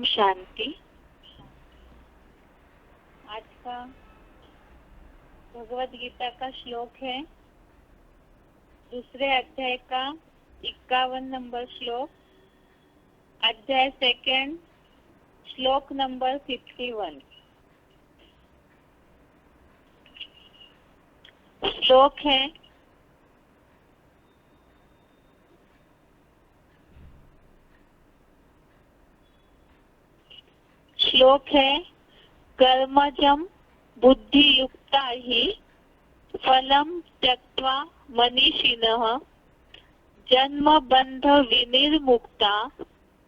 ओम शांति। आज का भगवद गीता का श्लोक है दूसरे अध्याय का 51 नंबर श्लोक, अध्याय सेकंड, श्लोक नंबर 51। श्लोक है कर्मजं बुद्धियुक्ता हि फलं त्यक्त्वा मनीषिणः जन्म बंध विनिर्मुक्ता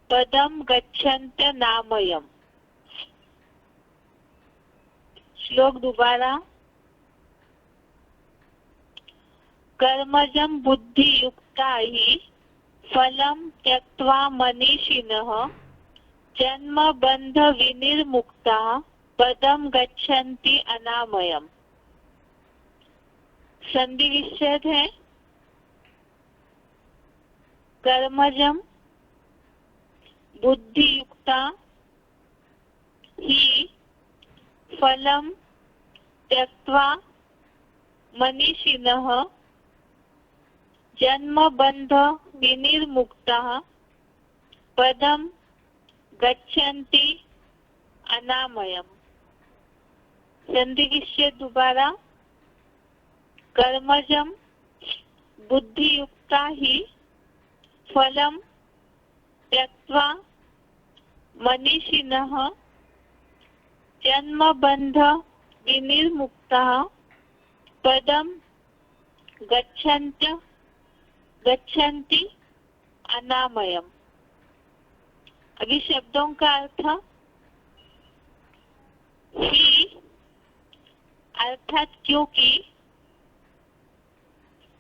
पदम गच्छन्त्य नामयम्। श्लोक दोबारा। कर्मजं बुद्धियुक्ता हि फलं त्यक्त्वा मनीषिणः जन्म बंध विनिर्मुक्ता पदम गच्छन्ति अनामयम्। संधि विच्छेद है कर्मजं बुद्धियुक्ता हि फलं त्यक्त्वा मनीषिणः जन्म बंध विनिर्मुक्ता पदम गच्छन्ति अनामयम्। संधि विच्छेद दोबारा। कर्मजं बुद्धियुक्ता हि फलं त्यक्त्वा मनीषिणः जन्म बंध विनिर्मुक्ता पदम गच्छन्ति अनामयम्। अभी शब्दों का अर्थ। ही अर्थात क्योंकि,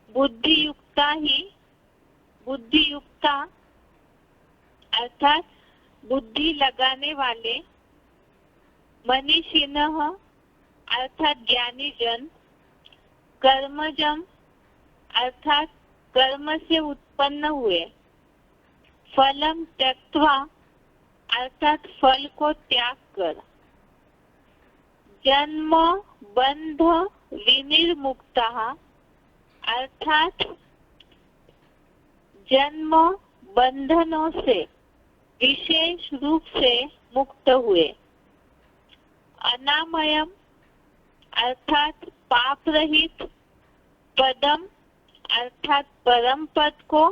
बुद्धियुक्ता ही बुद्धियुक्ता अर्थात बुद्धि लगाने वाले, मनीषिणः अर्थात ज्ञानी जन, कर्मजं अर्थात कर्म से उत्पन्न हुए, फलम त्यक्त्वा अर्थात फल को त्याग कर, जन्म बंध विनिर्मुक्ता अर्थात जन्म बंधनों से विशेष रूप से मुक्त हुए, अनामयम अर्थात पाप रहित, पदम अर्थात परम पद को,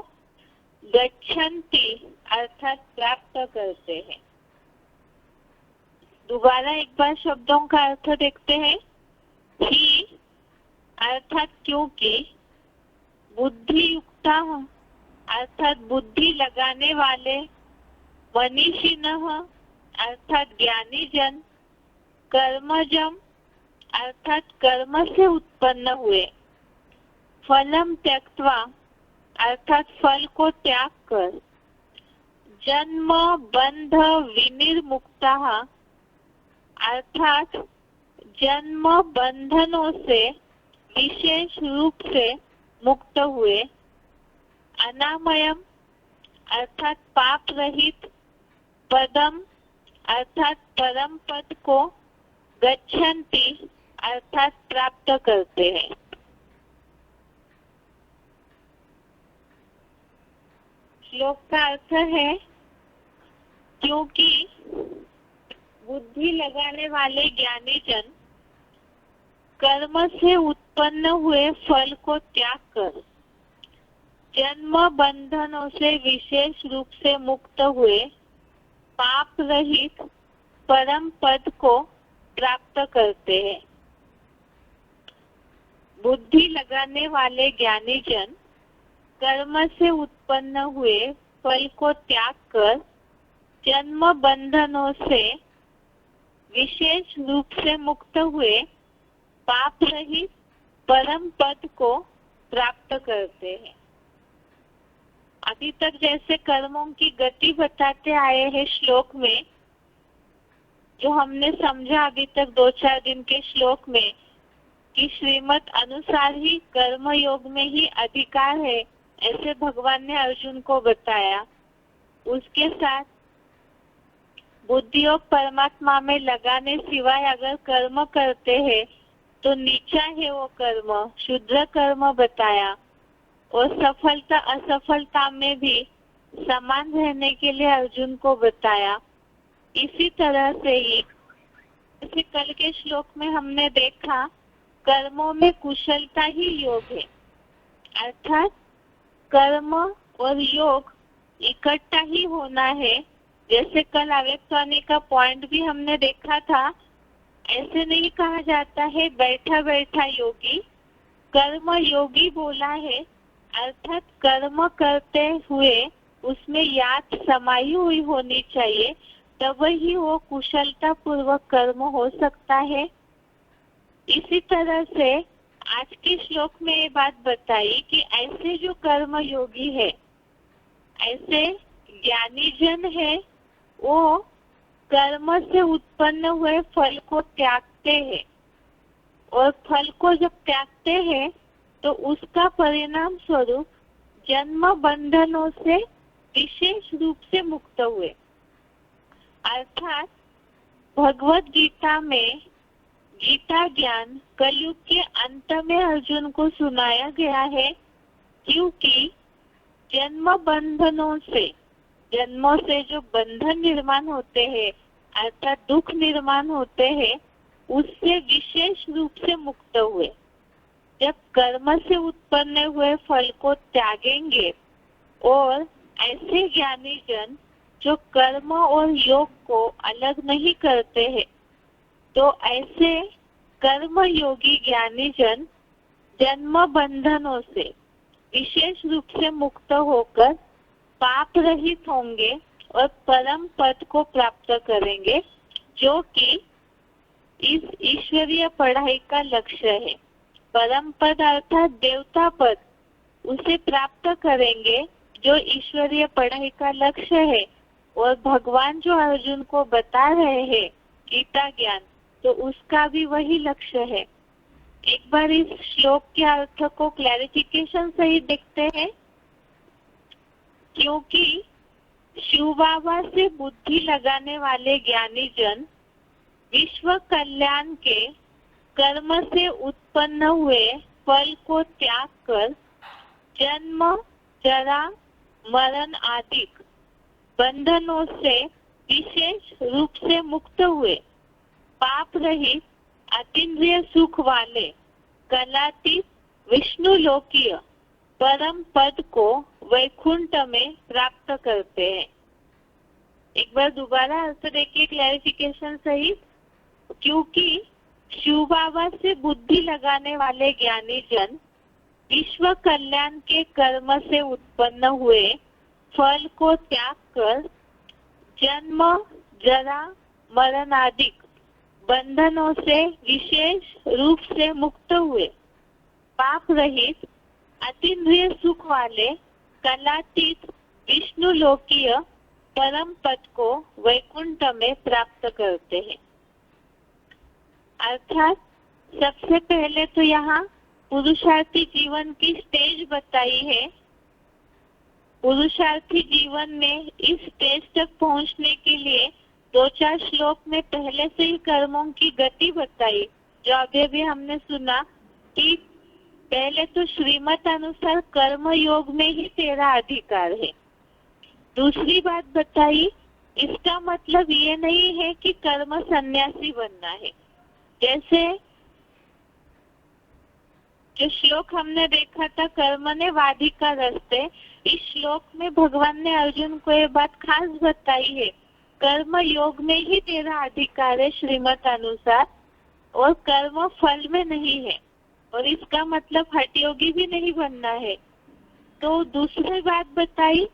गच्छन्ति अर्थात प्राप्त करते हैं। दोबारा एक बार शब्दों का अर्थ देखते हैं। ही अर्थात क्योंकि, बुद्धियुक्ता अर्थात बुद्धि लगाने वाले, मनीषिणः अर्थात ज्ञानी जन, कर्मजं अर्थात कर्म से उत्पन्न हुए, फलम त्यक्त्वा अर्थात फल को त्याग कर, जन्म बंध विनिर्मुक्ता अर्थात जन्म बंधनों से विशेष रूप से मुक्त हुए, अनामयम अर्थात पाप रहित, पदम अर्थात परम पद को, गच्छन्ति अर्थात प्राप्त करते हैं। श्लोक का अर्थ है क्योंकि बुद्धि लगाने वाले ज्ञानी जन कर्म से उत्पन्न हुए फल को त्याग कर, जन्म बंधनों से विशेष रूप से मुक्त हुए, पाप रहित परम पद को प्राप्त करते हैं। बुद्धि लगाने वाले ज्ञानी जन कर्म से उत्पन्न हुए फल को त्याग कर, जन्म बंधनों से विशेष रूप से मुक्त हुए, पाप रहित परम पद को प्राप्त करते हैं। अभी तक जैसे कर्मों की गति बताते आए हैं श्लोक में, जो हमने समझा अभी तक 2-4 दिन के श्लोक में, कि श्रीमत अनुसार ही कर्म योग में ही अधिकार है, ऐसे भगवान ने अर्जुन को बताया। उसके साथ बुद्धियोग परमात्मा में लगाने सिवाय अगर कर्म करते हैं तो नीचा है वो कर्म, शुद्र कर्म बताया। और सफलता असफलता में भी समान रहने के लिए अर्जुन को बताया। इसी तरह से ही जैसे कल के श्लोक में हमने देखा, कर्मों में कुशलता ही योग है, अर्थात कर्म और योग इकट्ठा ही होना है। जैसे कल अव्यक्तवाणी का पॉइंट भी हमने देखा था, ऐसे नहीं कहा जाता है बैठा बैठा योगी, कर्म योगी बोला है, अर्थात कर्म करते हुए उसमें याद समाई हुई होनी चाहिए, तब ही वो कुशलता पूर्वक कर्म हो सकता है। इसी तरह से आज के श्लोक में ये बात बताई कि ऐसे जो कर्म योगी है, ऐसे ज्ञानी जन है, वो कर्म से उत्पन्न हुए फल को त्यागते हैं, और फल को जब त्यागते हैं तो उसका परिणाम स्वरूप जन्म बंधनों से विशेष रूप से मुक्त हुए। अर्थात भगवत गीता में गीता ज्ञान कलयुग के अंत में अर्जुन को सुनाया गया है, क्योंकि जन्म बंधनों से, जन्मों से जो बंधन निर्माण होते हैं अर्थात दुख निर्माण होते हैं, उससे विशेष रूप से मुक्त हुए। जब कर्म से उत्पन्न हुए फल को त्यागेंगे और ऐसे ज्ञानी जन जो कर्म और योग को अलग नहीं करते हैं, तो ऐसे कर्म योगी ज्ञानी जन जन्म बंधनों से विशेष रूप से मुक्त होकर पाप रहित होंगे और परम पद को प्राप्त करेंगे, जो कि इस ईश्वरीय पढ़ाई का लक्ष्य है। परम पद अर्थात देवता पद, उसे प्राप्त करेंगे जो ईश्वरीय पढ़ाई का लक्ष्य है। और भगवान जो अर्जुन को बता रहे हैं गीता ज्ञान, तो उसका भी वही लक्ष्य है। एक बार इस श्लोक के अर्थ को क्लैरिफिकेशन से ही देखते हैं, क्योंकि शिव बाबा से बुद्धि लगाने वाले ज्ञानी जन विश्व कल्याण के कर्म से उत्पन्न हुए फल को त्याग कर जन्म जरा मरण आदि बंधनों से विशेष रूप से मुक्त हुए, पाप रहित अतीन्द्रिय सुख वाले कलातीत विष्णु लोकीय परम पद को वैकुंठ में प्राप्त करते हैं। एक बार दोबारा अर्थ देखिए क्लैरिफिकेशन सहित, क्योंकि शिव बाबा से बुद्धि लगाने वाले ज्ञानी जन विश्व कल्याण के कर्म से उत्पन्न हुए फल को त्याग कर जन्म जरा मरण आदि बंधनों से विशेष रूप से मुक्त हुए, पाप रहित अतीन्द्रिय सुख वाले कलातीत विष्णु लोकीय परम पद को वैकुंठ में प्राप्त करते हैं। अर्थात सबसे पहले तो यहाँ पुरुषार्थी जीवन की स्टेज बताई है। पुरुषार्थी जीवन में इस स्टेज तक पहुँचने के लिए 2-4 श्लोक में पहले से ही कर्मों की गति बताई, जो अभी भी हमने सुना कि पहले तो श्रीमत अनुसार कर्म योग में ही तेरा अधिकार है। दूसरी बात बताई, इसका मतलब ये नहीं है कि कर्म सन्यासी बनना है। जैसे जो श्लोक हमने देखा था कर्म ने वाधिका रस्ते, इस श्लोक में भगवान ने अर्जुन को ये बात खास बताई है, कर्म योग में ही तेरा अधिकार है श्रीमत अनुसार, और कर्म फल में नहीं है। और इसका मतलब हठयोगी भी नहीं बनना है। तो दूसरी बात बताई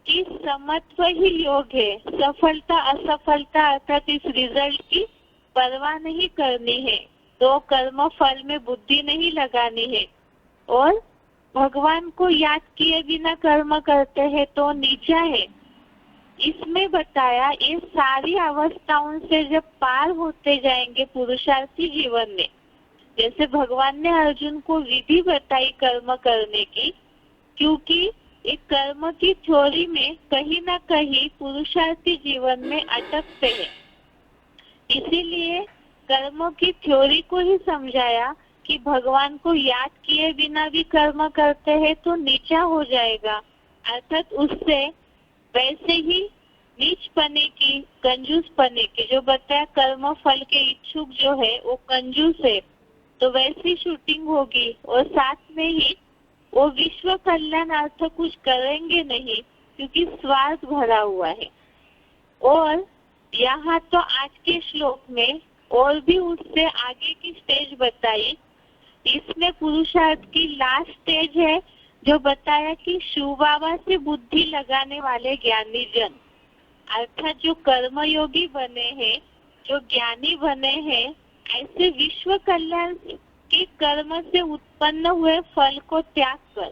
कि समत्व ही योग है, सफलता असफलता अर्थात इस रिजल्ट की परवाह नहीं करनी है, तो कर्म फल में बुद्धि नहीं लगानी है। और भगवान को याद किए बिना कर्म करते हैं तो नीचा है। इसमें बताया ये सारी अवस्थाओं से जब पार होते जाएंगे पुरुषार्थी जीवन में, जैसे भगवान ने अर्जुन को विधि बताई कर्म करने की, क्योंकि एक कर्म की थ्योरी में कहीं ना कहीं पुरुषार्थी जीवन में अटकते हैं। इसीलिए कर्मों की थ्योरी को ही समझाया कि भगवान को याद किए बिना भी कर्म करते हैं तो नीचा हो जाएगा, अर्थात उससे वैसे ही नीच पने की, कंजूस पने की, जो बताया कर्म फल के इच्छुक जो है वो कंजूस है, तो वैसी शूटिंग होगी। और साथ में ही वो विश्व कल्याणार्थ कुछ करेंगे नहीं क्योंकि स्वार्थ भरा हुआ है। और यहाँ तो आज के श्लोक में और भी उससे आगे की स्टेज बताई। इसमें पुरुषार्थ की लास्ट स्टेज है जो बताया कि शिव बाबा से बुद्धि लगाने वाले ज्ञानी जन, अर्थात जो कर्मयोगी बने हैं, जो ज्ञानी बने हैं, ऐसे विश्व कल्याण के कर्म से उत्पन्न हुए फल को त्याग कर,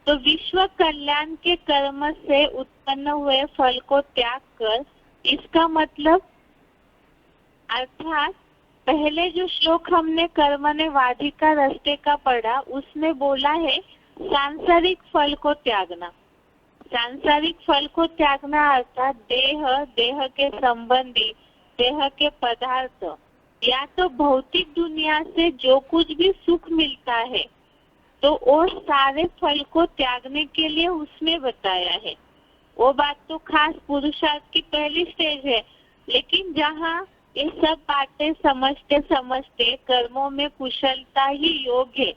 तो विश्व कल्याण के कर्म से उत्पन्न हुए फल को त्याग कर, इसका मतलब अर्थात पहले जो श्लोक हमने कर्मण्य वाधिका रास्ते का पढ़ा उसमें बोला है सांसारिक फल को त्यागना। सांसारिक फल को त्यागना अर्थात देह, देह के संबंधी, देह के पदार्थ या तो भौतिक दुनिया से जो कुछ भी सुख मिलता है तो वो सारे फल को त्यागने के लिए उसमें बताया है। वो बात तो खास पुरुषार्थ की पहली स्टेज है, लेकिन जहाँ ये सब बातें समझते समझते कर्मों में कुशलता ही योग है,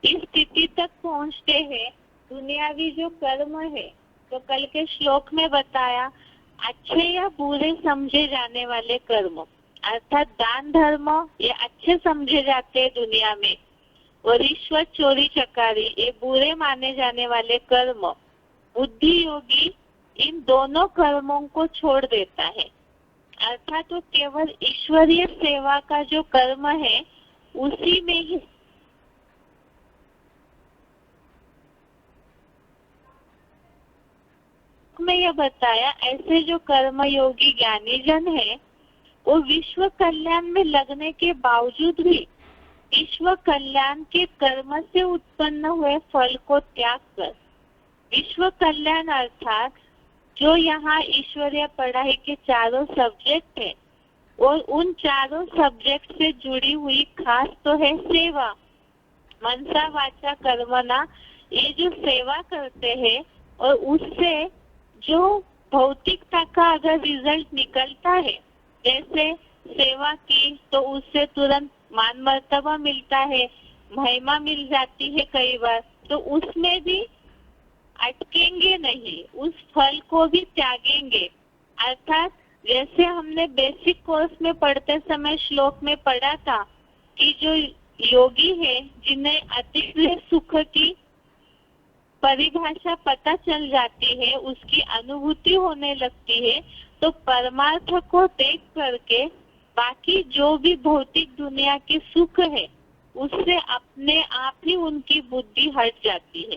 इस स्थिति तक पहुँचते हैं। दुनियावी जो कर्म है तो कल के श्लोक में बताया अच्छे या बुरे समझे जाने वाले कर्म, अर्थात दान धर्म ये अच्छे समझे जाते हैं दुनिया में, और रिश्वत चोरी चकारी ये बुरे माने जाने वाले कर्म। बुद्धि योगी इन दोनों कर्मों को छोड़ देता है, अर्थात तो केवल ईश्वरीय सेवा का जो कर्म है उसी में ही में यह बताया ऐसे जो कर्मयोगी ज्ञानी जन है वो विश्व कल्याण में लगने के बावजूद भी विश्व कल्याण के कर्म से उत्पन्न हुए फल को त्याग कर, विश्व कल्याण अर्थात जो यहाँ ईश्वरीय पढ़ाई के चारों सब्जेक्ट है और उन चारों सब्जेक्ट से जुड़ी हुई खास तो है सेवा, मनसा वाचा कर्मणा, ये जो सेवा करते हैं और उससे जो भौतिकता का अगर रिजल्ट निकलता है, जैसे सेवा की तो उससे तुरंत मान मर्तबा मिलता है, महिमा मिल जाती है कई बार, तो उसमें भी अटकेंगे नहीं, उस फल को भी त्यागेंगे। अर्थात जैसे हमने बेसिक कोर्स में पढ़ते समय श्लोक में पढ़ा था कि जो योगी है जिन्हें अतिप्रिय सुख की परिभाषा पता चल जाती है, उसकी अनुभूति होने लगती है, तो परमार्थ को देख करके बाकी जो भी भौतिक दुनिया के सुख है उससे अपने आप ही उनकी बुद्धि हट जाती है।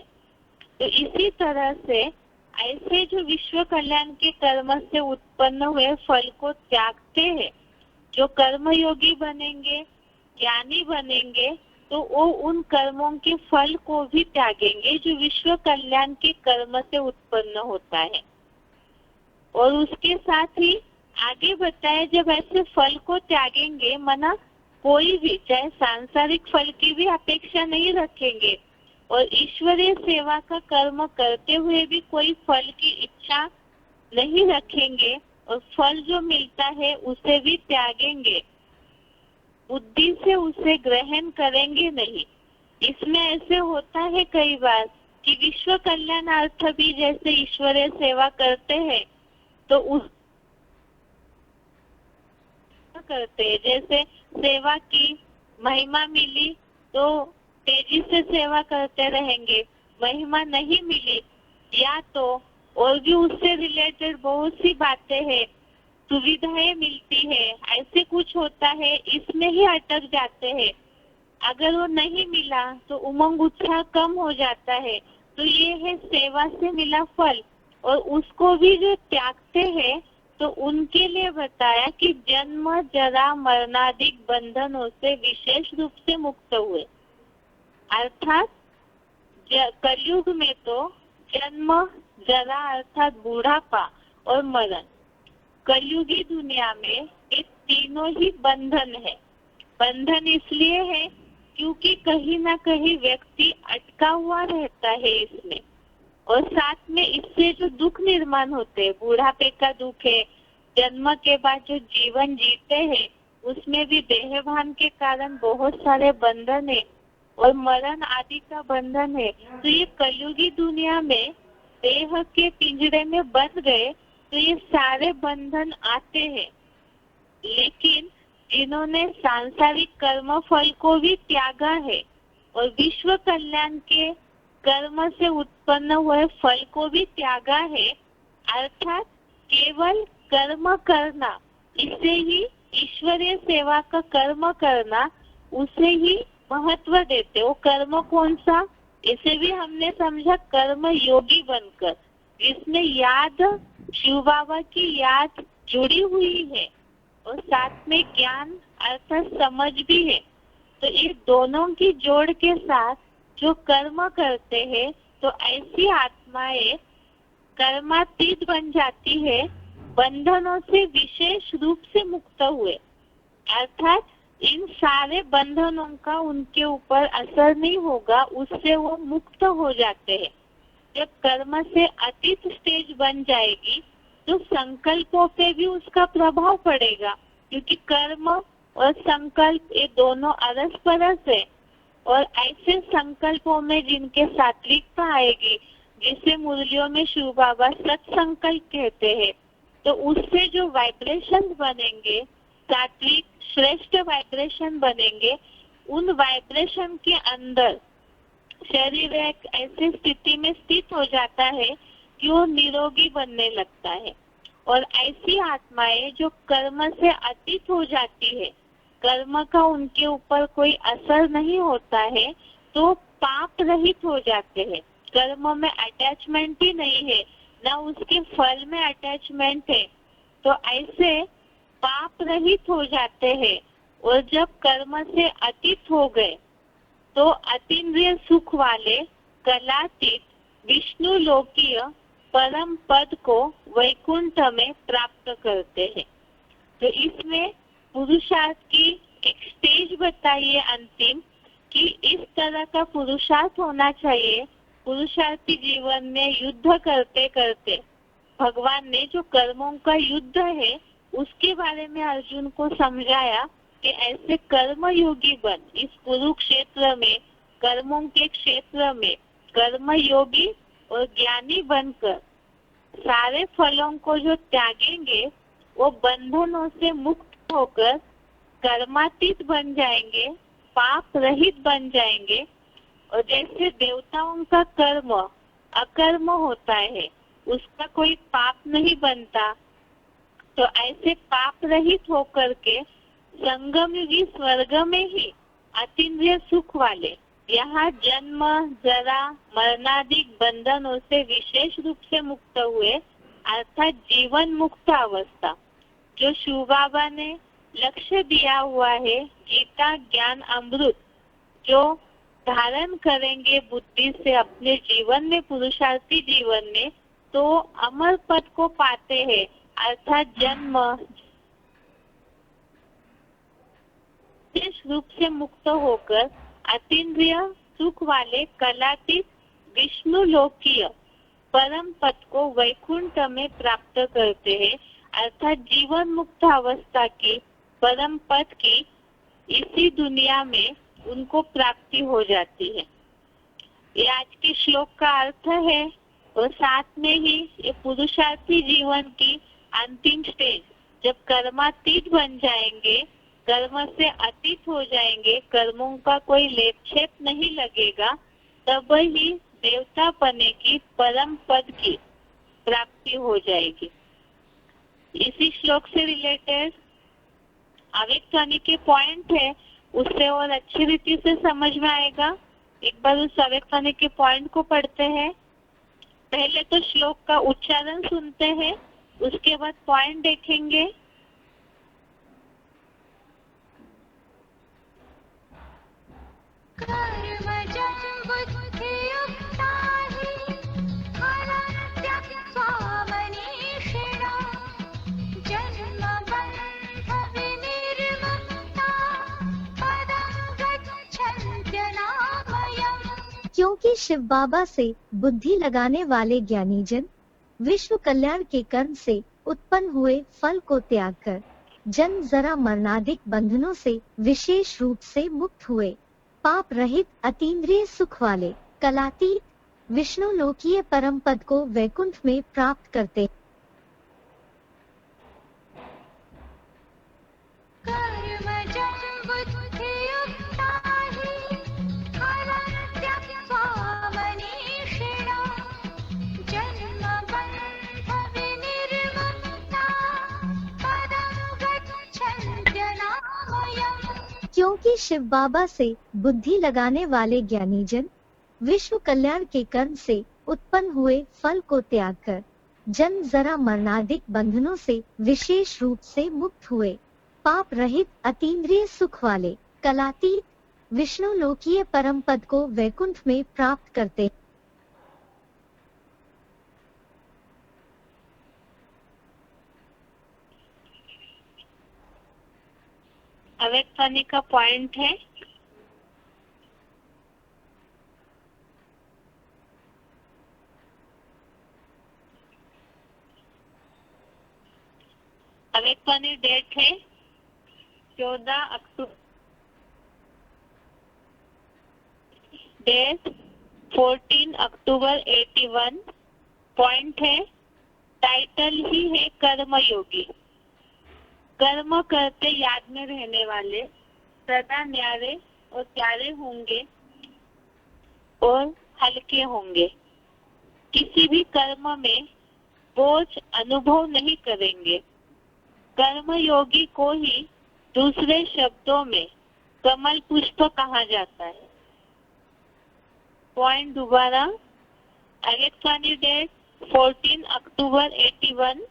तो इसी तरह से ऐसे जो विश्व कल्याण के कर्म से उत्पन्न हुए फल को त्यागते हैं, जो कर्मयोगी बनेंगे, ज्ञानी बनेंगे, तो वो उन कर्मों के फल को भी त्यागेंगे जो विश्व कल्याण के कर्म से उत्पन्न होता है। और उसके साथ ही आगे बताया जब ऐसे फल को त्यागेंगे, मना कोई भी चाहे सांसारिक फल की भी अपेक्षा नहीं रखेंगे और ईश्वरीय सेवा का कर्म करते हुए भी कोई फल की इच्छा नहीं रखेंगे और फल जो मिलता है उसे भी त्यागेंगे, बुद्धि से उसे ग्रहण करेंगे नहीं। इसमें ऐसे होता है कई बार कि विश्व कल्याणार्थ भी जैसे ईश्वरीय सेवा करते हैं तो उस करते हैं, जैसे सेवा की महिमा मिली तो तेजी से सेवा करते रहेंगे, महिमा नहीं मिली या तो और भी उससे रिलेटेड बहुत सी बातें हैं, सुविधाएं मिलती है, ऐसे कुछ होता है, इसमें ही अटक जाते हैं। अगर वो नहीं मिला तो उमंग उत्साह कम हो जाता है। तो ये है सेवा से मिला फल, और उसको भी जो त्यागते हैं तो उनके लिए बताया कि जन्म जरा मरणादिक बंधनों से विशेष रूप से मुक्त हुए। अर्थात कलयुग में तो जन्म, जरा अर्थात बुढ़ापा और मरण। कलयुगी दुनिया में ये तीनों ही बंधन है। बंधन इसलिए है क्योंकि कहीं ना कहीं व्यक्ति अटका हुआ रहता है इसमें, और साथ में इससे जो दुख निर्माण होते हैं, बुढ़ापे का दुख है, जन्म के बाद जो जीवन जीते हैं उसमें भी देहभान के कारण बहुत सारे बंधन है, और मरण आदि का बंधन है। तो ये कलयुगी दुनिया में देह के पिंजरे में बंध गए तो ये सारे बंधन आते हैं। लेकिन जिन्होंने सांसारिक कर्म फल को भी त्यागा है और विश्व कल्याण के कर्म से उत्पन्न हुए फल को भी त्यागा है, अर्थात केवल कर्म करना, इसे ही ईश्वरीय सेवा का कर्म करना, उसे ही महत्व देते। वो कर्म कौन सा? इसे भी हमने समझा कर्म योगी बनकर, जिसमें याद, शिव बाबा की याद जुड़ी हुई है और साथ में ज्ञान अर्थात समझ भी है। तो ये दोनों की जोड़ के साथ जो कर्म करते हैं तो ऐसी आत्माएं कर्मातीत बन जाती है, बंधनों से विशेष रूप से मुक्त हुए। अर्थात इन सारे बंधनों का उनके ऊपर असर नहीं होगा, उससे वो मुक्त हो जाते हैं। जब कर्म से अतीत स्टेज बन जाएगी तो संकल्पों पे भी उसका प्रभाव पड़ेगा, क्योंकि कर्म और संकल्प ये दोनों अरस परस है। और ऐसे संकल्पों में जिनके सात्विकता आएगी, जिसे मुरलियों में शिव बाबा सत्संकल्प कहते हैं, तो उससे जो वाइब्रेशन बनेंगे, सात्विक श्रेष्ठ वाइब्रेशन बनेंगे, उन वाइब्रेशन के अंदर शरीर एक ऐसी स्थिति में स्थित हो जाता है कि वो निरोगी बनने लगता है। और ऐसी आत्माएं जो कर्म से अतीत हो जाती है, कर्म का उनके ऊपर कोई असर नहीं होता है, तो पाप रहित हो जाते हैं। कर्म में अटैचमेंट ही नहीं है, ना उसके फल में अटैचमेंट है, तो ऐसे पाप रहित हो जाते हैं। और जब कर्म से अतीत हो गए तो अतीन्द्रिय सुख वाले कलातीत विष्णु लोकीय परम पद को वैकुंठ में प्राप्त करते हैं। तो इसमें पुरुषार्थ की एक स्टेज बताइए अंतिम, कि इस तरह का पुरुषार्थ होना चाहिए। पुरुषार्थी जीवन में युद्ध करते करते भगवान ने जो कर्मों का युद्ध है उसके बारे में अर्जुन को समझाया कि ऐसे कर्म योगी बन, इस कुरुक्षेत्र में, कर्मों के क्षेत्र में कर्म योगी और ज्ञानी बनकर सारे फलों को जो त्यागेंगे वो बंधनों से मुक्त होकर कर्मातीत बन जाएंगे, पाप रहित बन जाएंगे। और जैसे देवताओं का कर्म अकर्म होता है, उसका कोई पाप नहीं बनता, तो ऐसे पाप रहित होकर के संगम युगी स्वर्ग में ही अतीन्द्रिय सुख वाले, यहाँ जन्म, जरा, मरणादिक बंधनों से विशेष रूप से मुक्त हुए, अर्थात जीवन मुक्त अवस्था, जो शिव बाबा ने लक्ष्य दिया हुआ है, गीता ज्ञान अमृत जो धारण करेंगे बुद्धि से अपने जीवन में, पुरुषार्थी जीवन में, तो अमर पद को पाते हैं। अर्थात जन्म विशेष रूप से मुक्त होकर अतीन्द्रिय सुख वाले कलातीत विष्णु लोकीय परम पद को वैकुंठ में प्राप्त करते हैं। अर्थात जीवन मुक्त अवस्था की परम पद की इसी दुनिया में उनको प्राप्ति हो जाती है। ये आज के श्लोक का अर्थ है। और साथ में ही ये पुरुषार्थी जीवन की अंतिम स्टेज, जब कर्मातीत बन जाएंगे, कर्म से अतीत हो जाएंगे, कर्मों का कोई लेपछेप नहीं लगेगा, तब ही देवता पने की परम पद की प्राप्ति हो जाएगी। इसी श्लोक से रिलेटेड अव्यक्तवाणी के पॉइंट है, उससे और अच्छी रीति से समझ में आएगा। एक बार उस अव्यक्तवाणी के पॉइंट को पढ़ते हैं। पहले तो श्लोक का उच्चारण सुनते हैं, उसके बाद पॉइंट देखेंगे। कर्मजं बुद्धियुक्ता हि क्योंकि शिव बाबा से बुद्धि लगाने वाले ज्ञानीजन विश्व कल्याण के कर्म से उत्पन्न हुए फल को त्याग कर जन्म जरा मरणादिक बंधनों से विशेष रूप से मुक्त हुए पाप रहित अतीन्द्रिय सुख वाले कलातीत विष्णु लोकीय परम पद को वैकुंठ में प्राप्त करते हैं। क्योंकि शिव बाबा से बुद्धि लगाने वाले ज्ञानीजन विश्व कल्याण के कर्म से उत्पन्न हुए फल को त्याग कर जन्म जरा मरणादिक बंधनों से विशेष रूप से मुक्त हुए पाप रहित अतीन्द्रिय सुख वाले कलातीत विष्णु लोकीय परम पद को वैकुंठ में प्राप्त करते हैं। अव्यक्तवाणी का पॉइंट है अव्यक्तवाणी डेट है 14 अक्टूबर, डेट 14 अक्टूबर 81। पॉइंट है टाइटल ही है कर्मयोगी। कर्म करते याद में रहने वाले सदा न्यारे और प्यारे होंगे और हल्के होंगे। किसी भी कर्म में बोझ अनुभव नहीं करेंगे। कर्मयोगी को ही दूसरे शब्दों में कमल पुष्प कहा जाता है। पॉइंट दोबारा, अव्यक्तवाणी डेट 14 अक्टूबर 81।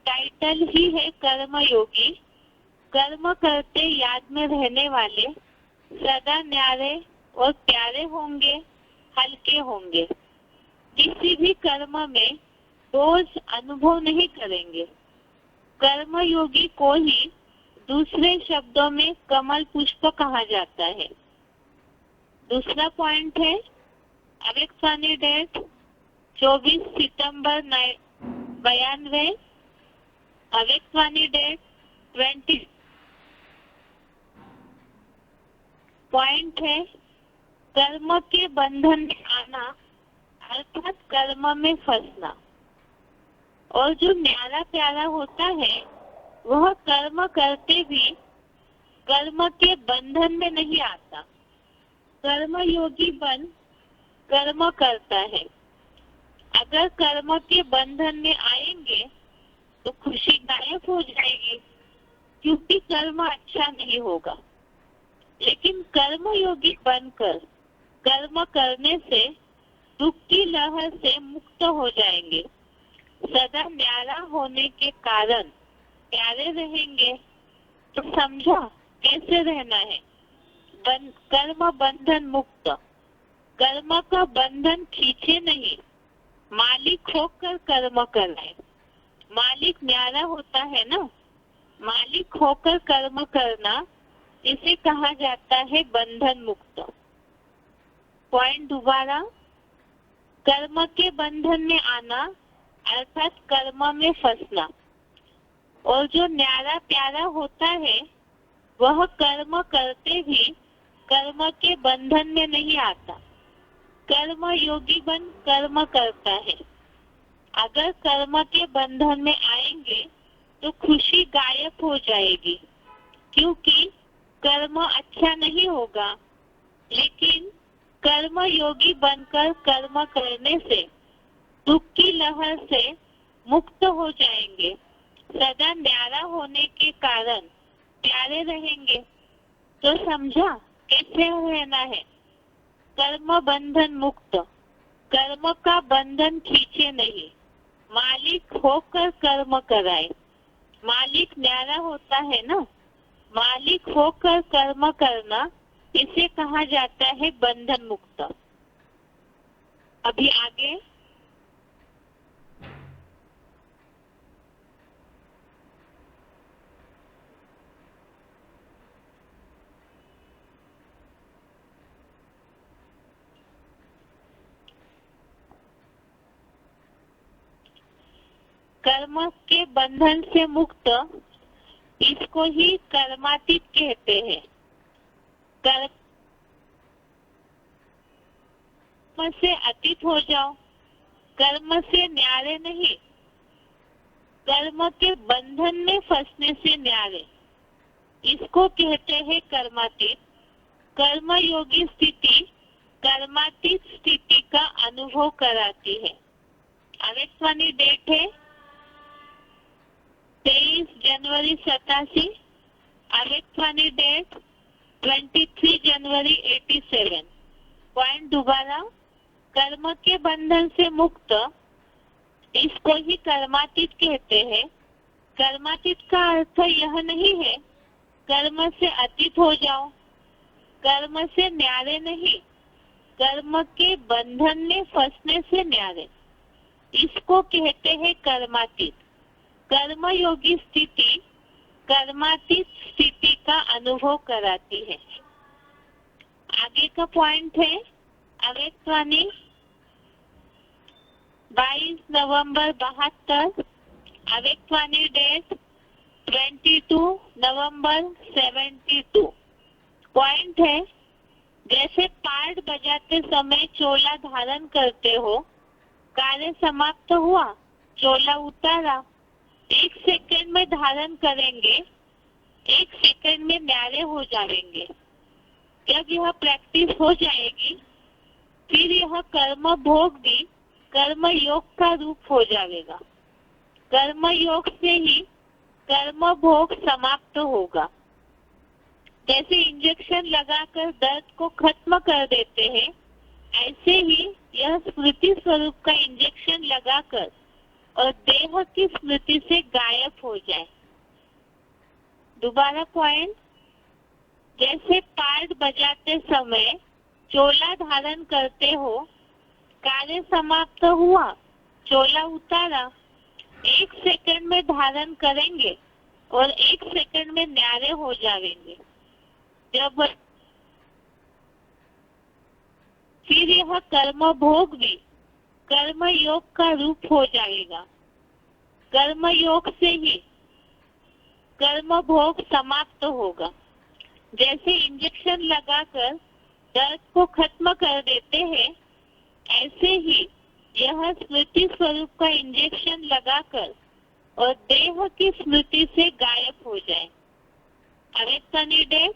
टाइटल ही है कर्मयोगी। कर्म करते याद में रहने वाले सदा न्यारे और प्यारे होंगे, हल्के होंगे। किसी भी कर्म में बोझ अनुभव नहीं करेंगे। कर्मयोगी को ही दूसरे शब्दों में कमल पुष्प कहा जाता है। दूसरा पॉइंट है अव्यक्तवाणी डेट 24 सितंबर 92। अव्यक्तवाणी डेट 20। पॉइंट है कर्म के बंधन में आना अर्थात कर्म में फंसना। और जो न्यारा प्यारा होता है वह कर्म करते भी कर्म के बंधन में नहीं आता। कर्मयोगी बन कर्म करता है। अगर कर्म के बंधन में आएंगे तो खुशी गायब हो जाएगी, क्योंकि कर्म अच्छा नहीं होगा। लेकिन कर्मयोगी बनकर कर्म करने से दुख की लहर से मुक्त हो जाएंगे। सदा न्यारा होने के कारण प्यारे रहेंगे। तो समझा कैसे रहना है? कर्म बंधन मुक्त। कर्म का बंधन खींचे नहीं, मालिक होकर कर्म कराए। मालिक न्यारा होता है ना, मालिक होकर कर्म करना, इसे कहा जाता है बंधन मुक्त। पॉइंट दोबारा, कर्म के बंधन में आना अर्थात कर्म में फंसना। और जो न्यारा प्यारा होता है वह कर्म करते भी कर्म के बंधन में नहीं आता। कर्म योगी बन कर्म करता है। अगर कर्म के बंधन में आएंगे तो खुशी गायब हो जाएगी, क्योंकि कर्म अच्छा नहीं होगा। लेकिन कर्म योगी बनकर कर्म करने से दुख की लहर से मुक्त हो जाएंगे। सदा न्यारा होने के कारण प्यारे रहेंगे। तो समझा कैसे रहना है? कर्म बंधन मुक्त। कर्म का बंधन खींचे नहीं, मालिक होकर कर्म कराए। मालिक न्यारा होता है ना, मालिक होकर कर्म करना, इसे कहा जाता है बंधन मुक्त। अभी आगे कर्म के बंधन से मुक्त, इसको ही कर्मातीत कहते हैं। कर्म से अतीत हो जाओ, कर्म से न्यारे नहीं, कर्म के बंधन में फंसने से न्यारे, इसको कहते हैं कर्मातीत। कर्मयोगी स्थिति कर्मातीत स्थिति का अनुभव कराती है। आवेशवाणी डेट है 23 जनवरी 87। आवेशवाणी डेट 23 जनवरी 87। पॉइंट दोबारा, कर्म के बंधन से मुक्त, इसको ही कर्मातीत कहते हैं। कर्मातीत का अर्थ यह नहीं है कर्म से अतीत हो जाओ, कर्म से न्यारे नहीं, कर्म के बंधन में फंसने से न्यारे, इसको कहते हैं कर्मातीत। कर्मयोगी स्थिति कर्मातीत स्थिति का अनुभव कराती है। आगे का पॉइंट है अवेशवाणी 22 नवंबर 72। अवेशवाणी डेट 22 नवंबर 72। पॉइंट है, जैसे पार्ट बजाते समय चोला धारण करते हो, कार्य समाप्त हुआ, चोला उतारा, 1 सेकंड में धारण करेंगे, 1 सेकंड में न्यारे हो जाएंगे। जब यह प्रैक्टिस हो जाएगी, फिर यह कर्म भोग भी कर्म योग का रूप हो जाएगा। कर्म योग से ही कर्म भोग समाप्त होगा। जैसे इंजेक्शन लगाकर दर्द को खत्म कर देते हैं, ऐसे ही यह स्मृति स्वरूप का इंजेक्शन लगाकर और देह की स्मृति से गायब हो जाए। दोबारा पॉइंट, जैसे पार्ट बजाते समय चोला धारण करते हो, कार्य समाप्त हुआ, चोला उतारा, 1 सेकंड में धारण करेंगे और 1 सेकंड में न्यारे हो जाएंगे। जब फिर यह कर्म भोग भी कर्म योग का रूप हो जाएगा। कर्म योग से ही कर्म भोग समाप्त होगा। जैसे इंजेक्शन लगाकर दर्द को खत्म कर देते हैं, ऐसे ही यह स्मृति स्वरूप का इंजेक्शन लगाकर और देह की स्मृति से गायब हो जाए। अवेशवाणी डेट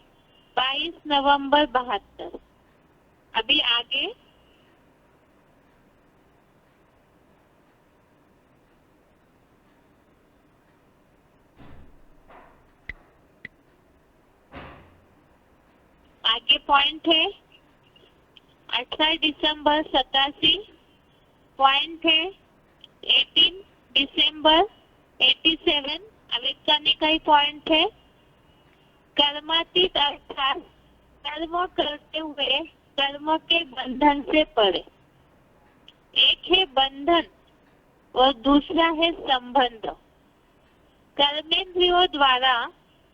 22 नवंबर 72। अभी आगे पॉइंट है 18 दिसंबर 87। पॉइंट है 18 दिसंबर 87। अवेशवाणी का ही पॉइंट है। कर्मातीत अर्थात कर्म करते हुए कर्म के बंधन से परे। एक है बंधन और दूसरा है संबंध। कर्मेंद्रियों द्वारा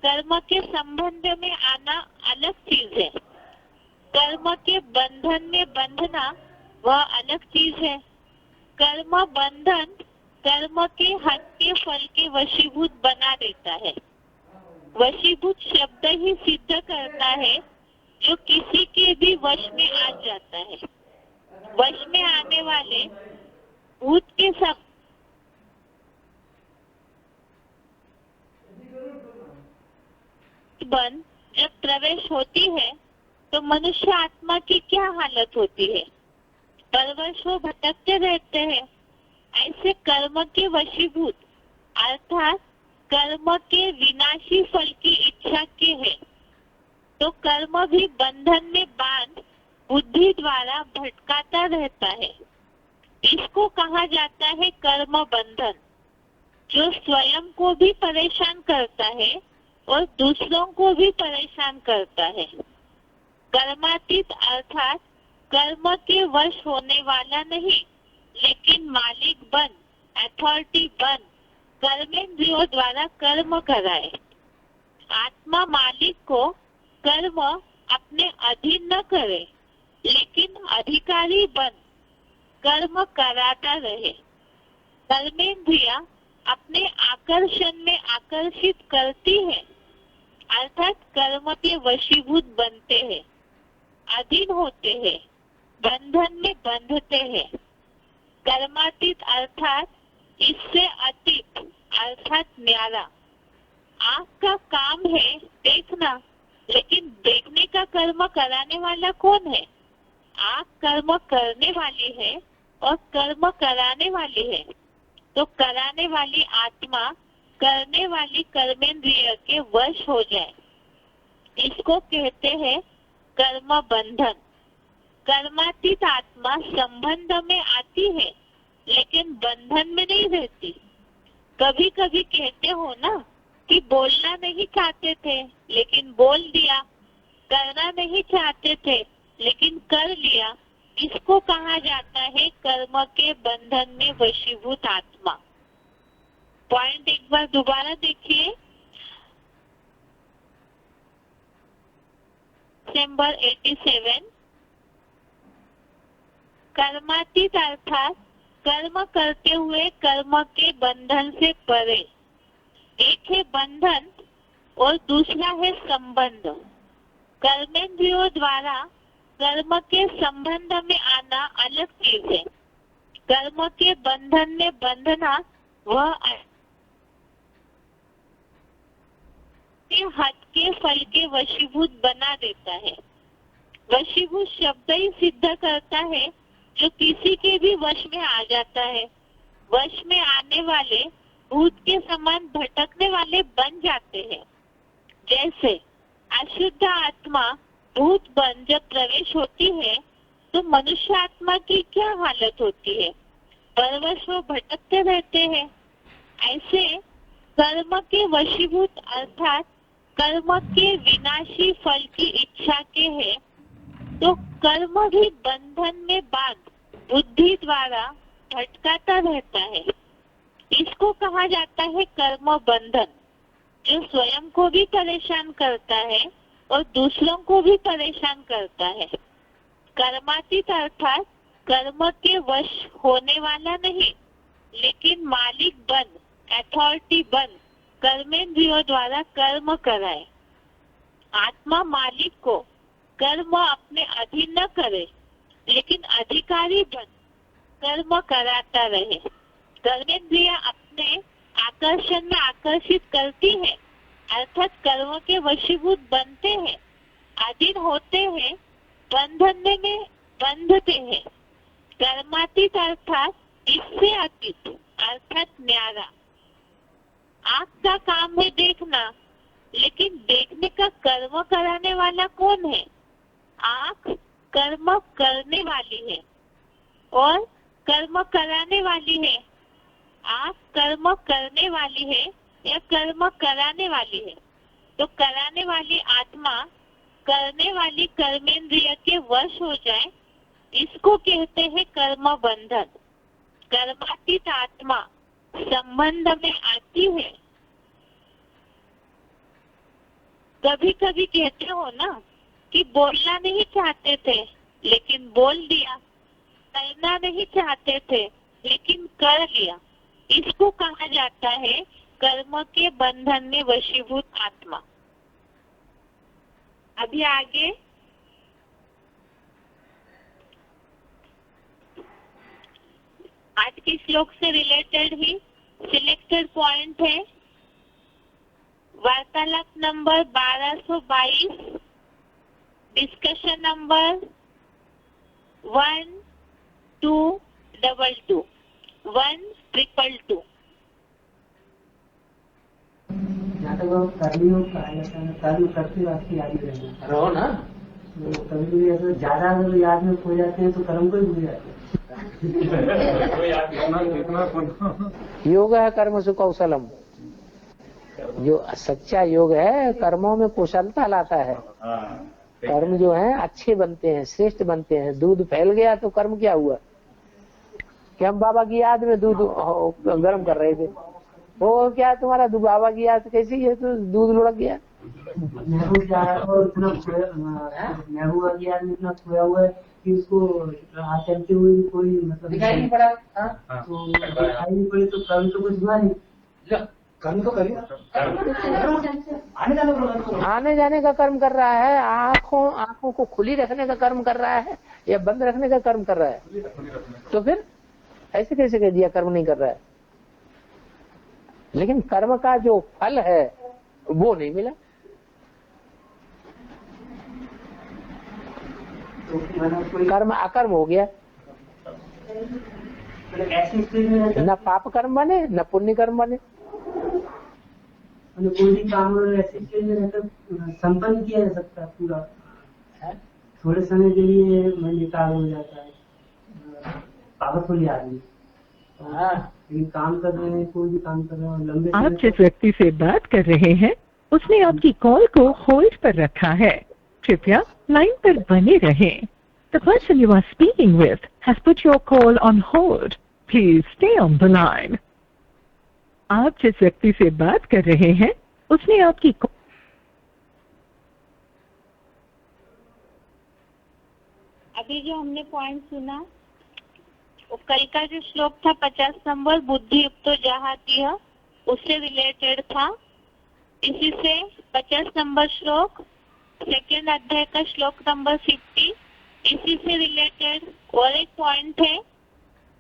कर्म के संबंध में आना अलग चीज है, कर्म के बंधन में बंधना वह अलग चीज है। कर्म बंधन कर्म के हक के फल के वशीभूत बना देता है। वशीभूत शब्द ही सिद्ध करता है जो किसी के भी वश में आ जाता है। वश में आने वाले भूत के सब बन जब प्रवेश होती है तो मनुष्य आत्मा की क्या हालत होती है? परवश वो भटकते रहते हैं। ऐसे कर्म के वशीभूत अर्थात कर्म के विनाशी फल की इच्छा के है, तो कर्म भी बंधन में बांध बुद्धि द्वारा भटकाता रहता है। इसको कहा जाता है कर्म बंधन, जो स्वयं को भी परेशान करता है और दूसरों को भी परेशान करता है। कर्मातीत अर्थात कर्म के वश होने वाला नहीं, लेकिन मालिक बन, अथॉरिटी बन, कर्मेंद्रियों द्वारा कर्म कराए। आत्मा मालिक को कर्म अपने अधीन न करे, लेकिन अधिकारी बन कर्म कराता रहे। कर्मेंद्रिया अपने आकर्षण में आकर्षित करती है, अर्थात कर्म के वशीभूत बनते हैं, अधीन होते हैं, बंधन में बंधते हैं। कर्मातीत अर्थात इससे अतीत अर्थात न्यारा। आँख का काम है देखना, लेकिन देखने का कर्म कराने वाला कौन है? आँख कर्म करने वाली है और कर्म कराने वाली है। तो कराने वाली आत्मा करने वाली कर्मेंद्रिय के वश हो जाए, इसको कहते हैं कर्म बंधन। कर्मातीत आत्मा संबंध में आती है, लेकिन बंधन में नहीं रहती। कभी कभी कहते हो ना कि बोलना नहीं चाहते थे लेकिन बोल दिया, करना नहीं चाहते थे लेकिन कर लिया, इसको कहा जाता है कर्म के बंधन में वशीभूत आत्मा। पॉइंट एक बार दोबारा देखिए। नंबर 87, कर्मातीत अर्थात कर्म करते हुए कर्म के बंधन से परे। एक है बंधन और दूसरा है संबंध। कर्मेंद्रियों द्वारा कर्म के संबंध में आना अलग चीज है। कर्म के बंधन में बंधना वह हद के फल के वशीभूत बना देता है। वशीभूत शब्द ही सिद्ध करता है जो किसी के भी वश में आ जाता है। वश में आने वाले भूत के समान भटकने वाले बन जाते हैं। जैसे अशुद्ध आत्मा भूत बन जब प्रवेश होती है तो मनुष्य आत्मा की क्या हालत होती है? परवश वो भटकते रहते हैं। ऐसे कर्म के वशीभूत अर्थात कर्म के विनाशी फल की इच्छा के है, तो कर्म भी बंधन में बांध बुद्धि द्वारा भटकाता रहता है। इसको कहा जाता है कर्म बंधन, जो स्वयं को भी परेशान करता है और दूसरों को भी परेशान करता है। कर्मातीत अर्थात कर्म के वश होने वाला नहीं, लेकिन मालिक बन, अथॉरिटी बन, कर्मेंद्रियों द्वारा कर्म कराए। आत्मा मालिक को कर्म अपने अधीन न करे, लेकिन अधिकारी बन कर्म कराता रहे। कर्मेंद्रिय अपने आकर्षण में आकर्षित करती है, अर्थात कर्म के वशीभूत बनते हैं, अधीन होते हैं, बंधन में बंधते हैं। कर्मातीत अर्थात इससे अतीत अर्थात न्यारा। आँख का काम है देखना, लेकिन देखने का कर्म कराने वाला कौन है? आँख कर्म करने वाली है और कर्म कराने वाली है। आँख कर्म करने वाली है या कर्म कराने वाली है? तो कराने वाली आत्मा करने वाली कर्मेंद्रिय के वश हो जाए, इसको कहते हैं कर्म बंधन। कर्मातीत आत्मा संबंध में आती है। कभी कभी कहते हो ना कि बोलना नहीं चाहते थे लेकिन बोल दिया, करना नहीं चाहते थे लेकिन कर लिया, इसको कहा जाता है कर्म के बंधन में वशीभूत आत्मा। अभी आगे आज के श्लोक से रिलेटेड ही सिलेक्टेड पॉइंट है। वार्तालाप नंबर 1222, डिस्कशन नंबर 1222, 1222। कर्म करते वास्ते याद रहेगा रहो ना। तो कभी अगर ज्यादा अगर याद में खो जाते हैं तो कर्म को ही भूल जाते हैं। योग है कर्म सु कौशलम। जो सच्चा योग है कर्मों में कुशलता लाता है। कर्म जो है अच्छे बनते हैं, श्रेष्ठ बनते हैं। दूध फैल गया तो कर्म क्या हुआ कि हम बाबा की याद में दूध गर्म कर रहे थे, वो क्या तुम्हारा बाबा की याद कैसी है तो दूध लुढ़क गया। महबूबा की याद में इतना खोया हुआ है कि उसको चलते हुए कोई मतलब दिखाई नहीं पड़ा। तो दिखाई नहीं पड़ी तो कभी तो कुछ हुआ नहीं। कर्म तो करिए, आने जाने का कर्म कर रहा है, आंखों को खुली रखने का कर्म कर रहा है या बंद रखने का कर्म कर रहा है? तो फिर ऐसे कैसे कह दिया कर्म नहीं कर रहा है? लेकिन कर्म का जो फल है वो नहीं मिला। कर्म अकर्म हो गया, ऐसी स्थिति में न पाप कर्म बने न पुण्य कर्म बने। कोई भी काम ऐसी स्थिति में रहकर संपन्न किया जा सकता है पूरा, थोड़े समय के लिए मन निकाल हो जाता है पावरफुल आदमी। लेकिन काम कर रहे हैं, कोई भी काम कर रहे हैं लंबे आप जिस व्यक्ति से बात कर रहे हैं उसने आपकी कॉल को होल्ड पर रखा है, कृपया लाइन पर बने रहें। The person you are speaking with has put your call on hold. Please stay on the line. आप जिस व्यक्ति से बात कर रहे हैं उसने आपकी अभी जो हमने पॉइंट सुना वो कल का जो श्लोक था 50 नंबर, बुद्धि युक्तो जहातीह, उससे रिलेटेड था। इसी से 50 नंबर श्लोक सेकेंड अध्याय का श्लोक नंबर 50, इसी से रिलेटेड और एक पॉइंट है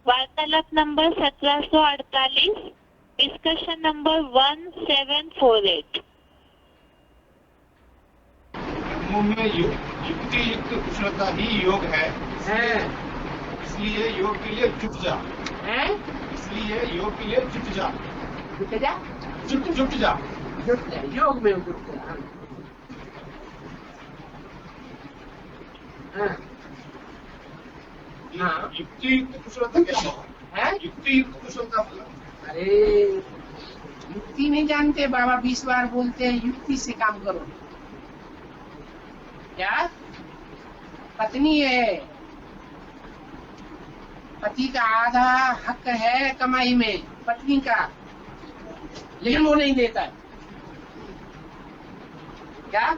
वार्तालाप नंबर 1748, डिस्कशन नंबर 1748। कर्मों में युक्ति युक्त कुशलता ही योग है, इसलिए योग के लिए जुट जा, इसलिए योग के लिए जुट जा, जुट जा, योग में जुट जा। युक्ति युक्त कुशलता कैसे है? युक्ति युक्त कुशलता मतलब अरे युक्ति नहीं जानते बाबा, 20 बार बोलते हैं युक्ति से काम करो। क्या पत्नी है, पति का आधा हक है कमाई में पत्नी का, लेकिन वो नहीं देता है। क्या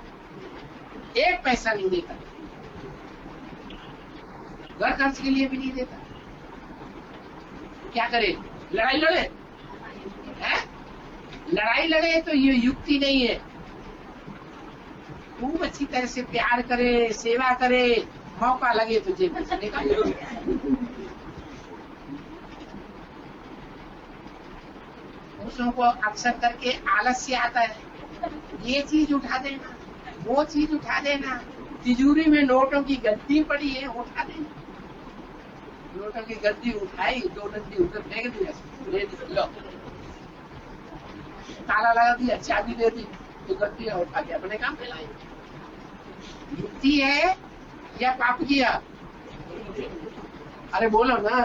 एक पैसा नहीं देता, घर खर्च के लिए भी नहीं देता। क्या करे, लड़ाई लड़े है? लड़ाई लड़े तो ये युक्ति नहीं है। खूब अच्छी तरह से प्यार करे, सेवा करे, मौका लगे तो जेब में से निकाल। पुरुषों को अक्सर करके आलस्य आता है, ये चीज उठा देना, वो चीज उठा देना, तिजोरी में नोटों की गद्दी पड़ी है उठा देना। नोटों की गद्दी उठाई, 2 डंडी उधर फेंक दिया, लो ताला लगा दिया, चाबी दे दी, तो गद्दी उठा के अपने काम पे लाई। युक्ति है या पाप किया? अरे बोलो ना,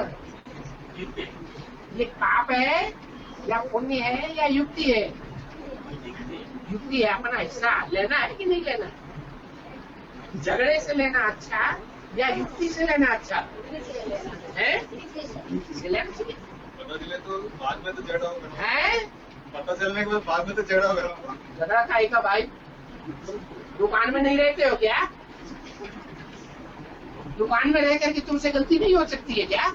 ये पाप है या पुण्य है या युक्ति है? युक्ति है, अपना हिस्सा लेना है कि नहीं लेना? झगड़े से लेना अच्छा या युक्ति से लेना अच्छा है? युक्ति से लेना चाहिए। पता चले तो बाद में तो झगड़ा होगा, है पता चलने के बाद में तो झगड़ा होगा। झगड़ा खाई का भाई, दुकान में नहीं रहते हो क्या? दुकान में रह करके तुमसे गलती नहीं हो सकती है क्या?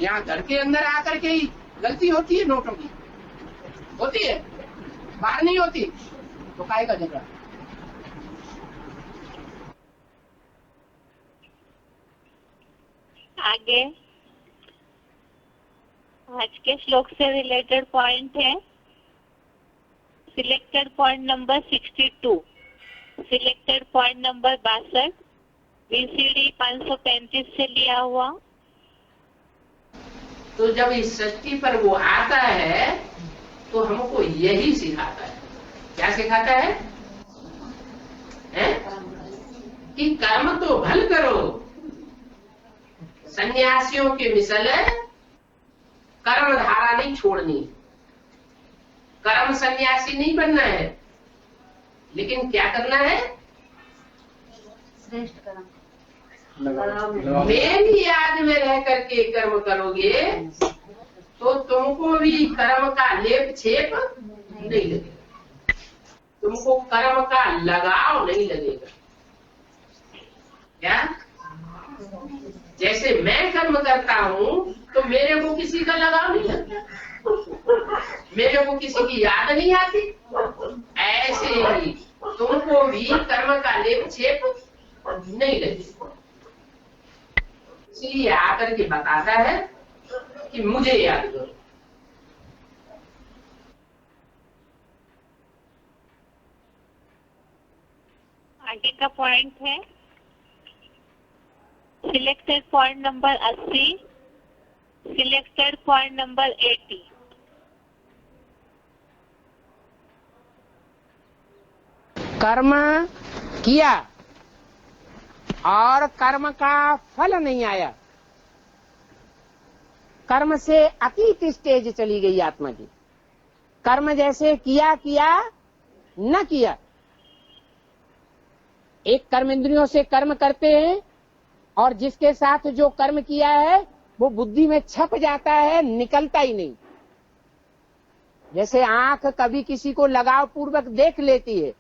यहाँ घर के अंदर आकर के ही गलती होती है, नोटों की होती है, बाहर नहीं होती, तो काहे का झगड़ा? आगे आज के श्लोक से रिलेटेड पॉइंट है selected point number 62, selected point number 62, BCD 535 से लिया हुआ। तो जब इस सृष्टि पर वो आता है तो हमको यही सिखाता है। क्या सिखाता है? कि कर्म तो भल करो, सन्यासियों के मिसल कर्म धारा नहीं छोड़नी, कर्म सन्यासी नहीं बनना है, लेकिन क्या करना है? श्रेष्ठ कर्म। मेरी याद में रह करके कर्म करोगे तो तुमको भी कर्म का लेप छेप नहीं लगेगा, तुमको कर्म का लगाव नहीं लगेगा। क्या? जैसे मैं कर्म करता हूँ तो मेरे को किसी का लगाव नहीं लगता, मेरे को किसी की याद नहीं आती, ऐसे ही तुमको भी कर्म का लेप छेप नहीं लगे। इसलिए आकर के बताता है कि मुझे याद करो। आगे का पॉइंट है selected point number 80, selected point number 80। कर्म किया और कर्म का फल नहीं आया, कर्म से अतीत स्टेज चली गई आत्मा की। कर्म जैसे किया न किया। एक कर्म इंद्रियों से कर्म करते हैं और जिसके साथ जो कर्म किया है वो बुद्धि में छप जाता है, निकलता ही नहीं। जैसे आंख कभी किसी को लगाव पूर्वक देख लेती है,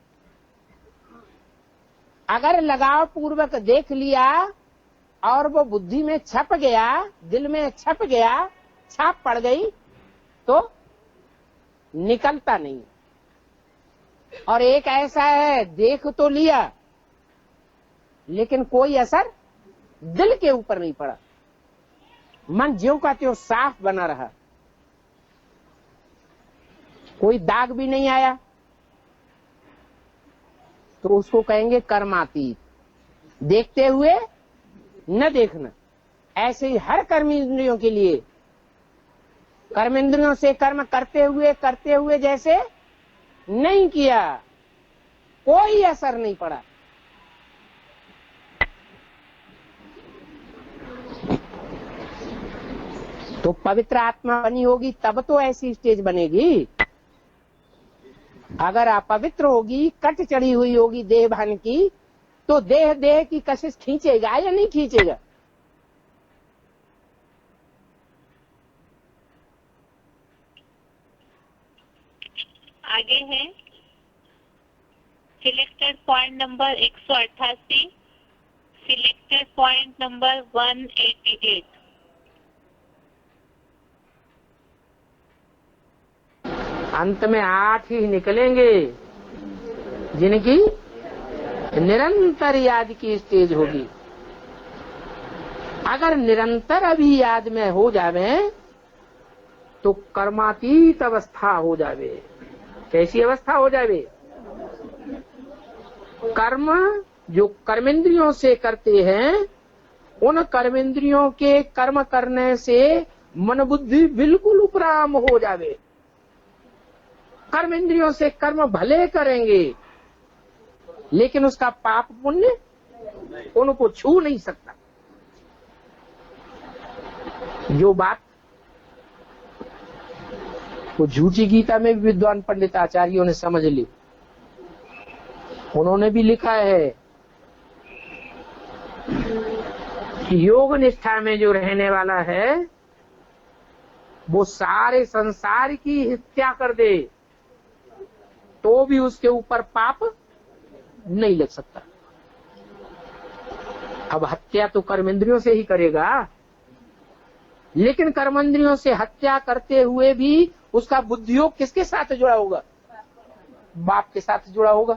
अगर लगाव पूर्वक देख लिया और वो बुद्धि में छप गया, दिल में छप गया, छाप पड़ गई, तो निकलता नहीं। और एक ऐसा है, देख तो लिया लेकिन कोई असर दिल के ऊपर नहीं पड़ा, मन ज्यों का त्यों साफ बना रहा, कोई दाग भी नहीं आया, तो उसको कहेंगे कर्मातीत। देखते हुए न देखना। ऐसे ही हर कर्म इंद्रियों के लिए, कर्म इंद्रियों से कर्म करते हुए जैसे नहीं किया, कोई असर नहीं पड़ा। तो पवित्र आत्मा बनी होगी तब तो ऐसी स्टेज बनेगी। अगर अपवित्र होगी, कट चढ़ी हुई होगी देह भान की, तो देह की कशिश खींचेगा या नहीं खींचेगा? आगे है selected point number 188, selected point number 188। अंत में 8 ही निकलेंगे जिनकी निरंतर याद की स्टेज होगी। अगर निरंतर अभी याद में हो जावे तो कर्मातीत अवस्था हो जावे। कैसी अवस्था हो जावे? कर्म जो कर्मेंद्रियों से करते हैं, उन कर्मेंद्रियों के कर्म करने से मन बुद्धि बिल्कुल उपराम हो जावे। कर्म इंद्रियों से कर्म भले करेंगे लेकिन उसका पाप पुण्य उनको छू नहीं सकता। जो बात वो झूठी गीता में भी विद्वान पंडित आचार्यों ने समझ ली। उन्होंने भी लिखा है कि योग निष्ठा में जो रहने वाला है वो सारे संसार की हत्या कर दे तो भी उसके ऊपर पाप नहीं लग सकता। अब हत्या तो कर्मेंद्रियों से ही करेगा, लेकिन कर्मेंद्रियों से हत्या करते हुए भी उसका बुद्धियोग किसके साथ जुड़ा होगा? बाप के साथ जुड़ा होगा।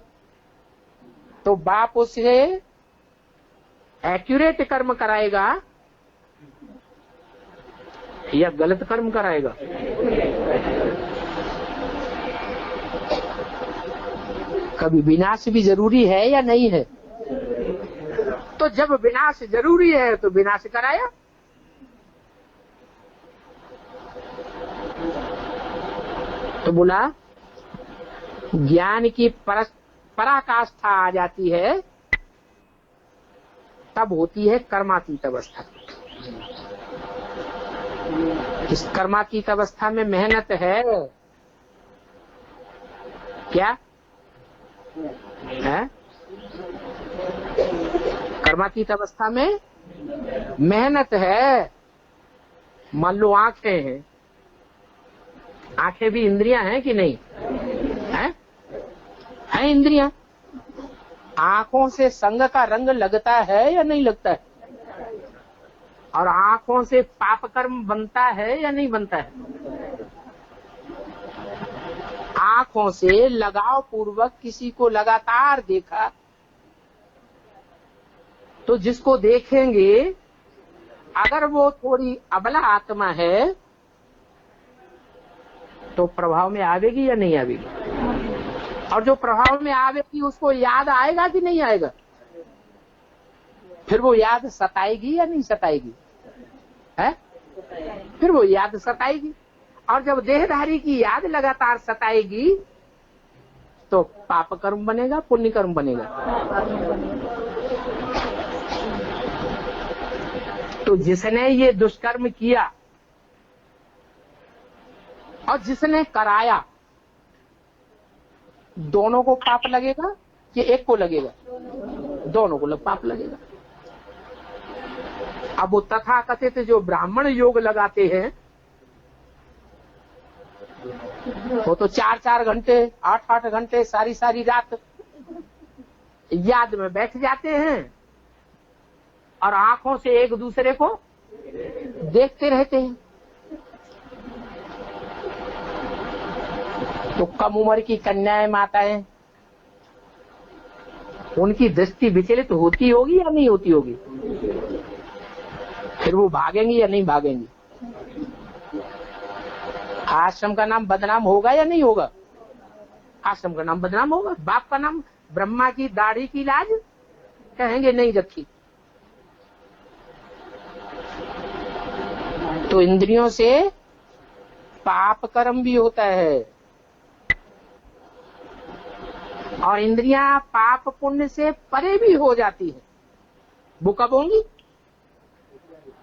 तो बाप उससे एक्यूरेट कर्म कराएगा या गलत कर्म कराएगा? कभी विनाश भी जरूरी है या नहीं है? तो जब विनाश जरूरी है तो विनाश कराया। तो बोला ज्ञान की पराकाष्ठा आ जाती है तब होती है कर्मातीत अवस्था। इस कर्मातीत अवस्था में मेहनत है क्या है? कर्मातीत अवस्था में मेहनत है। मान लो आंखें हैं, आंखें भी इंद्रियां हैं कि नहीं है इंद्रियां। आंखों से संग का रंग लगता है या नहीं लगता है? और आंखों से पाप कर्म बनता है या नहीं बनता है? आंखों से लगाव पूर्वक किसी को लगातार देखा, तो जिसको देखेंगे अगर वो थोड़ी अबला आत्मा है तो प्रभाव में आवेगी या नहीं आवेगी? और जो प्रभाव में आवेगी उसको याद आएगा कि नहीं आएगा? फिर वो याद सताएगी या नहीं सताएगी? है? फिर वो याद सताएगी। और जब देहधारी की याद लगातार सताएगी तो पाप कर्म बनेगा, पुण्य कर्म बनेगा। तो जिसने ये दुष्कर्म किया और जिसने कराया, दोनों को पाप लगेगा कि एक को लगेगा? दोनों को पाप लगेगा। अब वो तथाकथित जो ब्राह्मण योग लगाते हैं वो तो 4-4 घंटे 8-8 घंटे सारी रात याद में बैठ जाते हैं और आंखों से एक दूसरे को देखते रहते हैं। तो कम उम्र की कन्याएं माताएं, उनकी दृष्टि विचलित होती होगी या नहीं होती होगी? फिर वो भागेंगी या नहीं भागेंगी? आश्रम का नाम बदनाम होगा या नहीं होगा? आश्रम का नाम बदनाम होगा। बाप का नाम ब्रह्मा की दाढ़ी की लाज कहेंगे नहीं रखी। तो इंद्रियों से पाप कर्म भी होता है और इंद्रियां पाप पुण्य से परे भी हो जाती है। वो कब होंगी?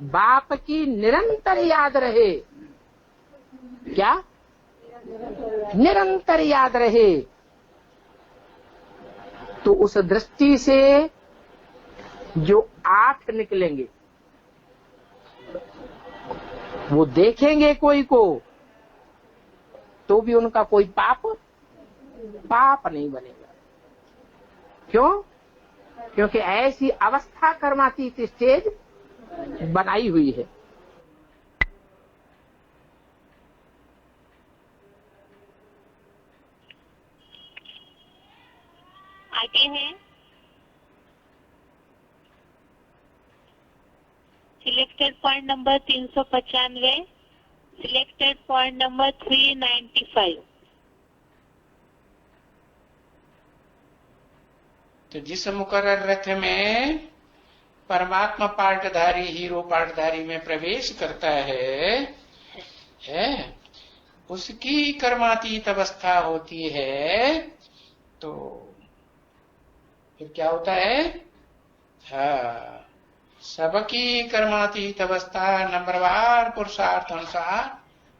बाप की निरंतर याद रहे। क्या? निरंतर याद रहे तो उस दृष्टि से जो 8 निकलेंगे वो देखेंगे कोई को तो भी उनका कोई पाप नहीं बनेगा। क्यों? क्योंकि ऐसी अवस्था कर्मातीत स्टेज बनाई हुई है। आगे है selected point number 395, selected point number 395। तो जिस मुकर्रर रथ में परमात्मा पार्टधारी हीरो पार्टधारी में प्रवेश करता है उसकी कर्मातीत अवस्था होती है। तो फिर क्या होता है? हाँ, सबकी कर्मातीत अवस्था नंबरवार पुरुषार्थ अनुसार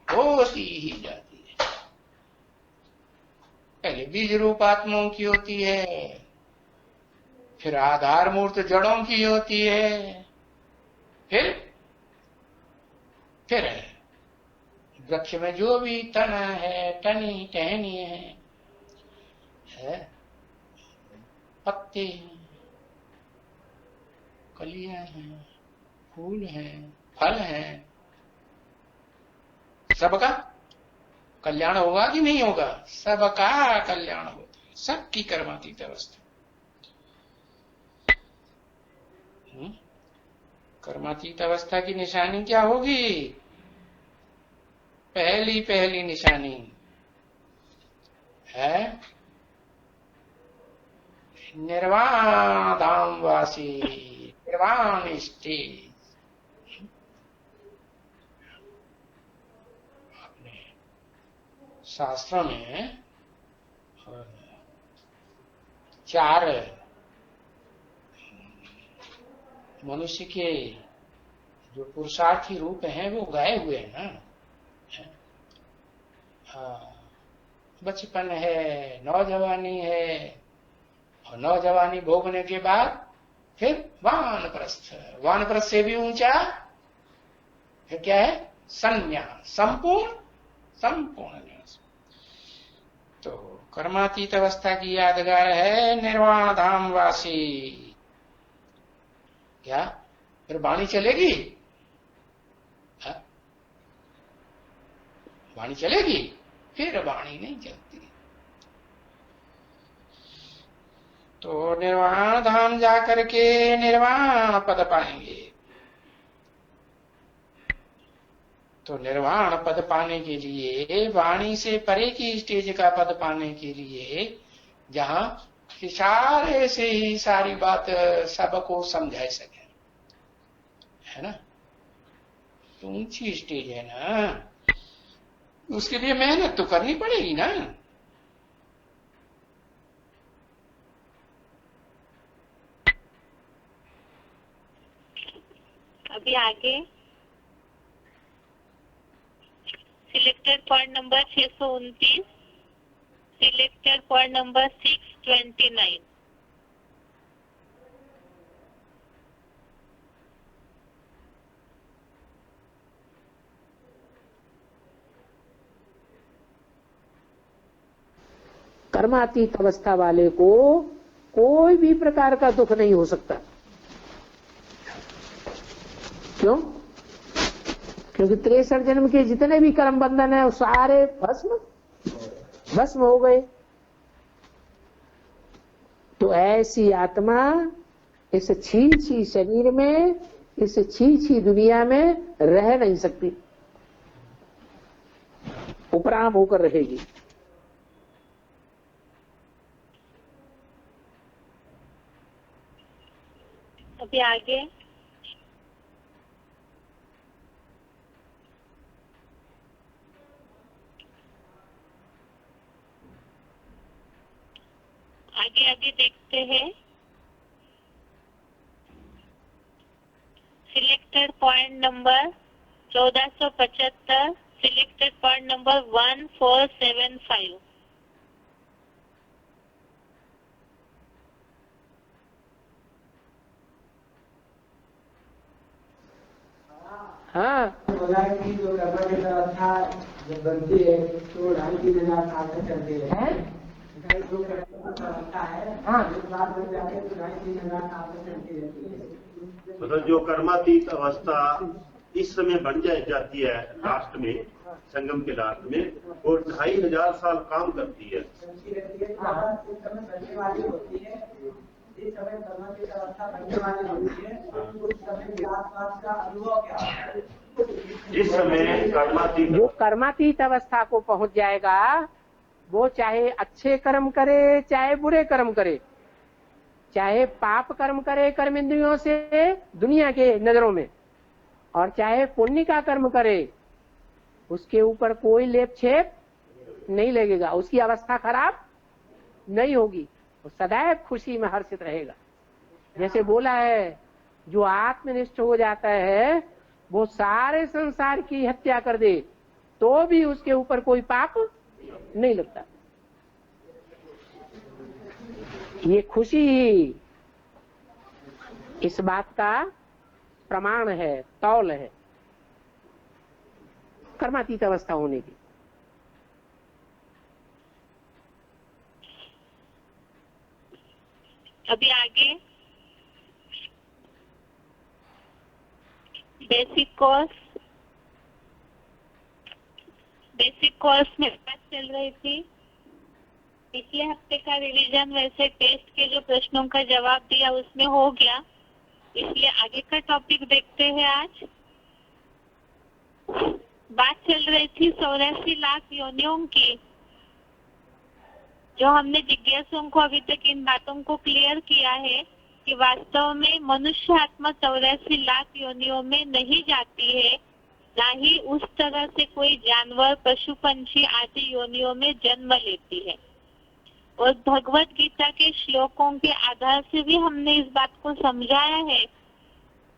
होती ही जाती है। पहले बीज रूप आत्माओं की होती है, फिर आधार मूर्त जड़ों की होती है, फिर वृक्ष में जो भी तना है, टनी टहनी है, पत्ते हैं, कलियां हैं, फूल हैं, फल हैं, सबका कल्याण होगा कि नहीं होगा? सबका कल्याण होता है, सबकी कर्मातीत अवस्था। कर्मातीत अवस्था की निशानी क्या होगी? पहली निशानी है निर्वाण धाम वासी, निर्वाण स्टेज। अपने शास्त्रों में 4 मनुष्य के जो पुरुषार्थी रूप हैं वो गाए हुए हैं ना। बचपन है, नौजवानी है, और नौजवानी भोगने के बाद फिर वानप्रस्थ, वानप्रस्थ से भी ऊंचा फिर क्या है? संन्यास, संपूर्ण न्यास। तो कर्मातीत अवस्था की यादगार है निर्वाण धाम वासी। क्या फिर वाणी चलेगी? वाणी चलेगी? फिर वाणी नहीं चलती। तो निर्वाण धाम जा करके निर्वाण पद पाएंगे। तो निर्वाण पद पाने के लिए, वाणी से परे की स्टेज का पद पाने के लिए, जहां इशारे से ही सारी बात सबको समझा सके, है ना, ऊंची स्टेज है ना, उसके लिए मेहनत तो करनी पड़ेगी ना। अभी आगे selected point number 629, selected point number 629। कर्मातीत अवस्था वाले को कोई भी प्रकार का दुख नहीं हो सकता। क्यों? क्योंकि 63 जन्म के जितने भी कर्म बंधन है वो सारे भस्म हो गए। तो ऐसी आत्मा इस छी शरीर में, इस छी दुनिया में रह नहीं सकती, उपराम होकर रहेगी। अभी आगे आगे देखते हैं। Selected point number 1475, selected point number 1475। हाँ, की जो कर्मातीत अवस्था जब बनती है तो 2,500 साल तक चलती है। जो कर्मातीत अवस्था है, हाँ, एक बार बन जाती है तो 2,500 साल तक चलती रहती है। मतलब जो कर्मातीत अवस्था इस समय बन जाती है लास्ट में, संगम के लास्ट में, वो 2,500 साल काम करती है। उस समय बनने वाली होती है, जिस समय कर्मातीत अवस्था बनने वाली होती है, उस समय के आसपास का अनुभव क्या होता है? जिस समय कर्मातीत, जो कर्मातीत अवस्था को पहुंच जाएगा वो चाहे अच्छे कर्म करे चाहे बुरे कर्म करे, चाहे पाप कर्म करे कर्म इंद्रियों से दुनिया के नजरों में, और चाहे पुण्य का कर्म करे, उसके ऊपर कोई लेप छेप नहीं लगेगा, उसकी अवस्था खराब नहीं होगी, वो सदैव खुशी में हर्षित रहेगा। जैसे बोला है, जो आत्मनिष्ठ हो जाता है वो सारे संसार की हत्या कर दे तो भी उसके ऊपर कोई पाप नहीं लगता। ये खुशी ही इस बात का प्रमाण है, तौल है कर्मातीत अवस्था होने की। अभी आगे बेसिक कोर्स में बात चल रही थी। पिछले हफ्ते का रिवीजन, वैसे टेस्ट के जो प्रश्नों का जवाब दिया उसमें हो गया, इसलिए आगे का टॉपिक देखते हैं। आज बात चल रही थी 84 लाख योनियों की। जो हमने जिज्ञासुओं को अभी तक इन बातों को क्लियर किया है कि वास्तव में मनुष्य आत्मा 84 लाख योनियों में नहीं जाती है, ना ही उस तरह से कोई जानवर, पशु, पंछी आदि योनियों में जन्म लेती है। और भगवत गीता के श्लोकों के आधार से भी हमने इस बात को समझाया है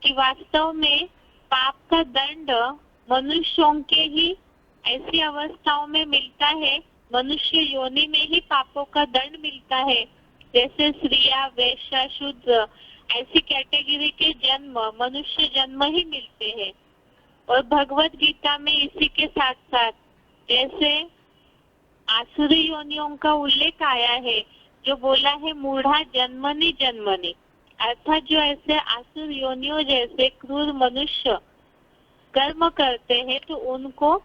कि वास्तव में पाप का दंड मनुष्यों के ही ऐसी अवस्थाओं में मिलता है, मनुष्य योनि में ही पापों का दंड मिलता है। जैसे स्त्रियां, वैश्य, शूद्र ऐसी कैटेगरी के जन्म मनुष्य जन्म ही मिलते हैं। और भगवत गीता में इसी के साथ साथ जैसे आसुरी योनियों का उल्लेख आया है, जो बोला है मूढ़ा जन्मनि जन्मनि, अर्थात जो ऐसे आसुर योनियों जैसे क्रूर मनुष्य कर्म करते हैं तो उनको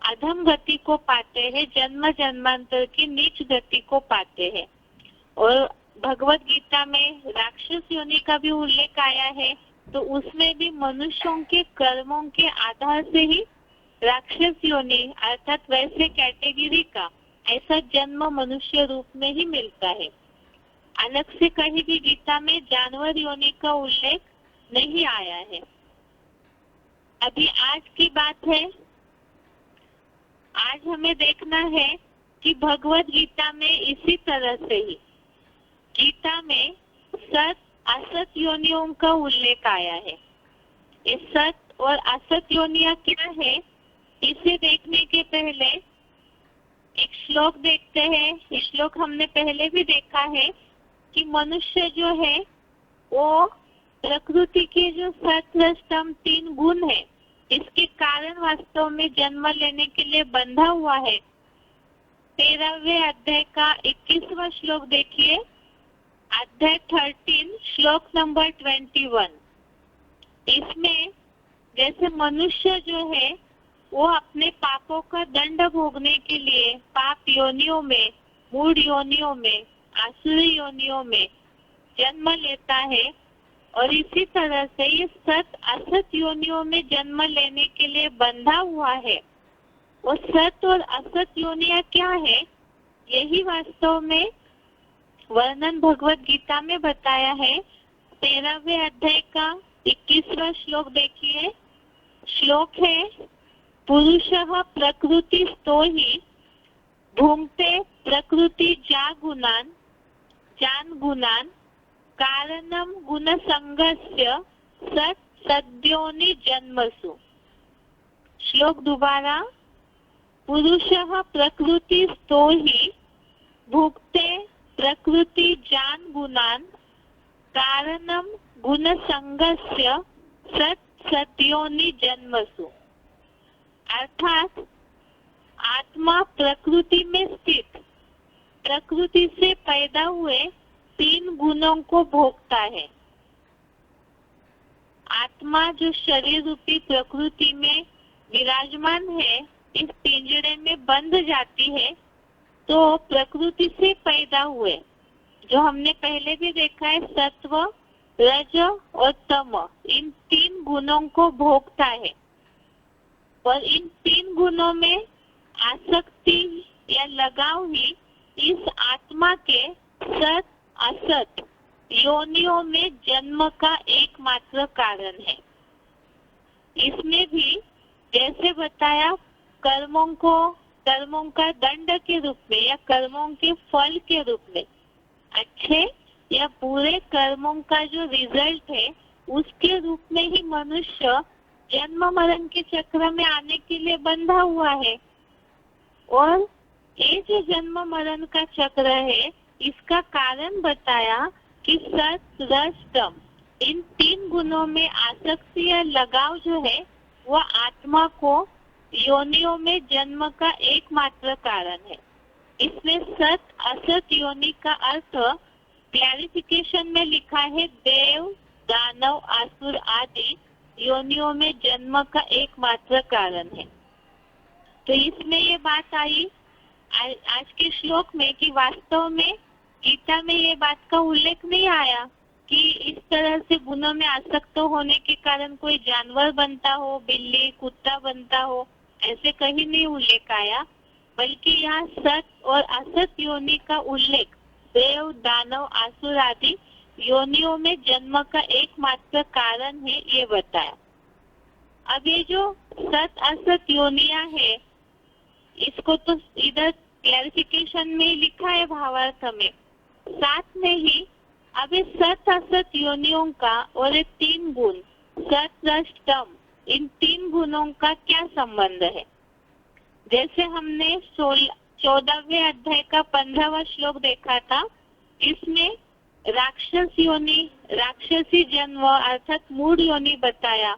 अधम गति को पाते हैं, जन्म जन्मांतर की नीच गति को पाते हैं। और भगवत गीता में राक्षस योनि का भी उल्लेख आया है, तो उसमें भी मनुष्यों के कर्मों के आधार से ही राक्षस योनि अर्थात वैसे कैटेगरी का ऐसा जन्म मनुष्य रूप में ही मिलता है। अलग से कहीं भी गीता में जानवर योनि का उल्लेख नहीं आया है। अभी आज की बात है, आज हमें देखना है कि भगवत गीता में इसी तरह से ही गीता में सत असत योनियों का उल्लेख आया है। ये सत और असत योनियां क्या है, इसे देखने के पहले एक श्लोक देखते हैं। ये श्लोक हमने पहले भी देखा है कि मनुष्य जो है वो प्रकृति के जो सत रज तम 3 गुण है, इसके कारण वास्तव में जन्म लेने के लिए बंधा हुआ है। 13वें अध्याय का 21वां श्लोक देखिए, अध्याय 13 श्लोक नंबर 21। इसमें जैसे मनुष्य जो है वो अपने पापों का दंड भोगने के लिए पाप योनियों में, मूढ़ योनियों में, आसुरी योनियों में जन्म लेता है, और इसी तरह से ये सत असत योनियों में जन्म लेने के लिए बंधा हुआ है। और सत और असत योनियां क्या है, यही वास्तव में वर्णन भगवत गीता में बताया है। 13वें अध्याय का 21वां श्लोक देखिए। श्लोक है, पुरुषः प्रकृतिस्थो हि भुंक्ते प्रकृति जान गुणान कारणम गुण संगस्य सत सद्योनि जन्मसु। श्लोक दोबारा, पुरुषः प्रकृतिस्थो हि भुंक्ते प्रकृति जान गुणान कारणम गुण संगस्य सत सद्योनि जन्मसु। अर्थात आत्मा प्रकृति में स्थित, प्रकृति से पैदा हुए 3 गुणों को भोगता है। आत्मा जो शरीर रूपी प्रकृति में विराजमान है, इस पिंजरे में बंध जाती है, तो प्रकृति से पैदा हुए, जो हमने पहले भी देखा है, सत्व रज और तम, इन 3 गुणों को भोगता है। और इन 3 गुणों में आसक्ति या लगाव ही इस आत्मा के सत असत योनियों में जन्म का एकमात्र कारण है। इसमें भी जैसे बताया, कर्मों का दंड के रूप में या कर्मों के फल के रूप में, अच्छे या बुरे कर्मों का जो रिजल्ट है, उसके रूप में ही मनुष्य जन्म मरण के चक्र में आने के लिए बंधा हुआ है। और ये जो जन्म मरण का चक्र है, इसका कारण बताया कि सत रज तम, इन 3 गुणों में आसक्ति या लगाव जो है, वह आत्मा को योनियों में जन्म का एकमात्र कारण है। इसमें सत असत योनि का अर्थ क्लैरिफिकेशन में लिखा है, देव दानव आसुर आदि योनियों में जन्म का एकमात्र कारण है। तो इसमें ये बात आई आज के श्लोक में कि वास्तव में गीता में ये बात का उल्लेख नहीं आया कि इस तरह से गुणों में आसक्त होने के कारण कोई जानवर बनता हो, बिल्ली कुत्ता बनता हो, ऐसे कहीं नहीं उल्लेख आया, बल्कि यहाँ सत और असत योनि का उल्लेख देव दानव आसुर आदि योनियों में जन्म का एकमात्र कारण है, ये बताया। अब ये जो सत असत योनियां है, इसको तो इधर क्लैरिफिकेशन में लिखा है भावार्थ में, साथ में ही अब इस सत असत योनियों का और ये 3 गुण सत रज तम, इन 3 गुणों का क्या संबंध है। जैसे हमने 14वें अध्याय का 15वां श्लोक देखा था, इसमें राक्षस योनि, राक्षसी जन्म अर्थात मूढ़ योनि बताया।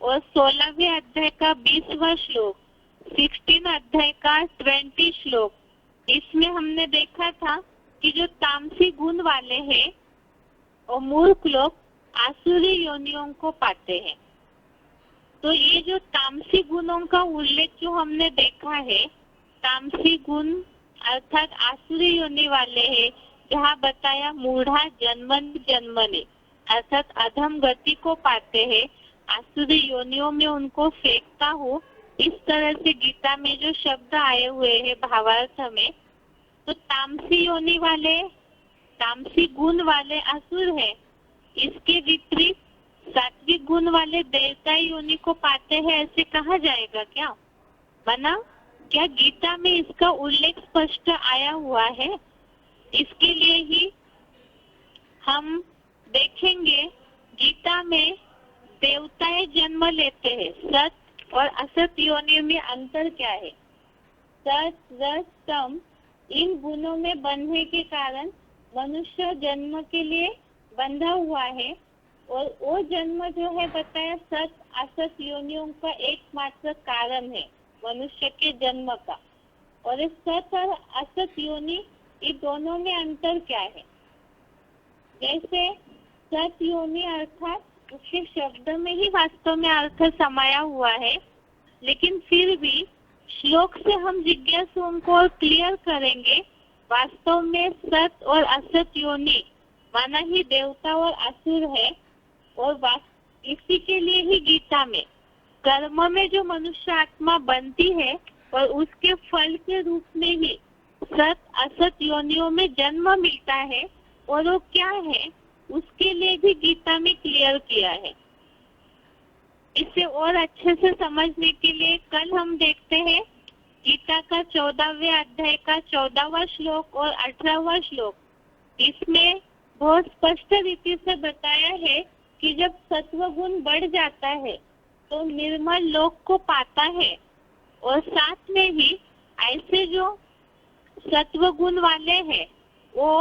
और 16वें अध्याय का 20वां श्लोक, 16 अध्याय का 20 श्लोक, इसमें हमने देखा था कि जो तामसी गुण वाले हैं और मूर्ख लोग आसुरी योनियों को पाते हैं। तो ये जो तामसी गुणों का उल्लेख जो हमने देखा है, तामसी गुण अर्थात आसुरी योनि वाले हैं, यहाँ बताया मूढ़ा जन्मनि जन्मनि, अर्थात अधम गति को पाते हैं, आसुरी योनियों में उनको फेंकता हूँ। इस तरह से गीता में जो शब्द आए हुए हैं भावार्थ में, तो तामसी योनि वाले, तामसी गुण वाले असुर है, इसके विपरीत सात्विक गुण वाले देवता योनि को पाते हैं, ऐसे कहा जाएगा क्या? माना क्या गीता में इसका उल्लेख स्पष्ट आया हुआ है? इसके लिए ही हम देखेंगे गीता में देवताएं जन्म लेते हैं। सत और असत योनि में अंतर क्या है? सत रज तम इन गुणों में बंधने के कारण मनुष्य जन्म के लिए बंधा हुआ है, और वो जन्म जो है बताया सत असत योनियों का एकमात्र कारण है मनुष्य के जन्म का। और इस सत और असत योनि ये दोनों में अंतर क्या है? जैसे सत योनि अर्थात उसके शब्द में ही वास्तव में अर्थ समाया हुआ है, लेकिन फिर भी श्लोक से हम जिज्ञासुओं को क्लियर करेंगे। वास्तव में सत और असत योनि माना ही देवता और असुर है, और इसी के लिए ही गीता में कर्म में जो मनुष्य आत्मा बनती है और उसके फल के रूप में ही सत असत योनियों में जन्म मिलता है, और वो क्या है उसके लिए भी गीता में क्लियर किया है। इसे और अच्छे से समझने के लिए कल हम देखते हैं गीता का 14वें अध्याय का 14वां श्लोक और 18वां श्लोक। इसमें बहुत स्पष्ट रीति से बताया है कि जब सत्व गुण बढ़ जाता है तो निर्मल लोक को पाता है, और साथ में ही ऐसे जो सत्व गुण वाले हैं वो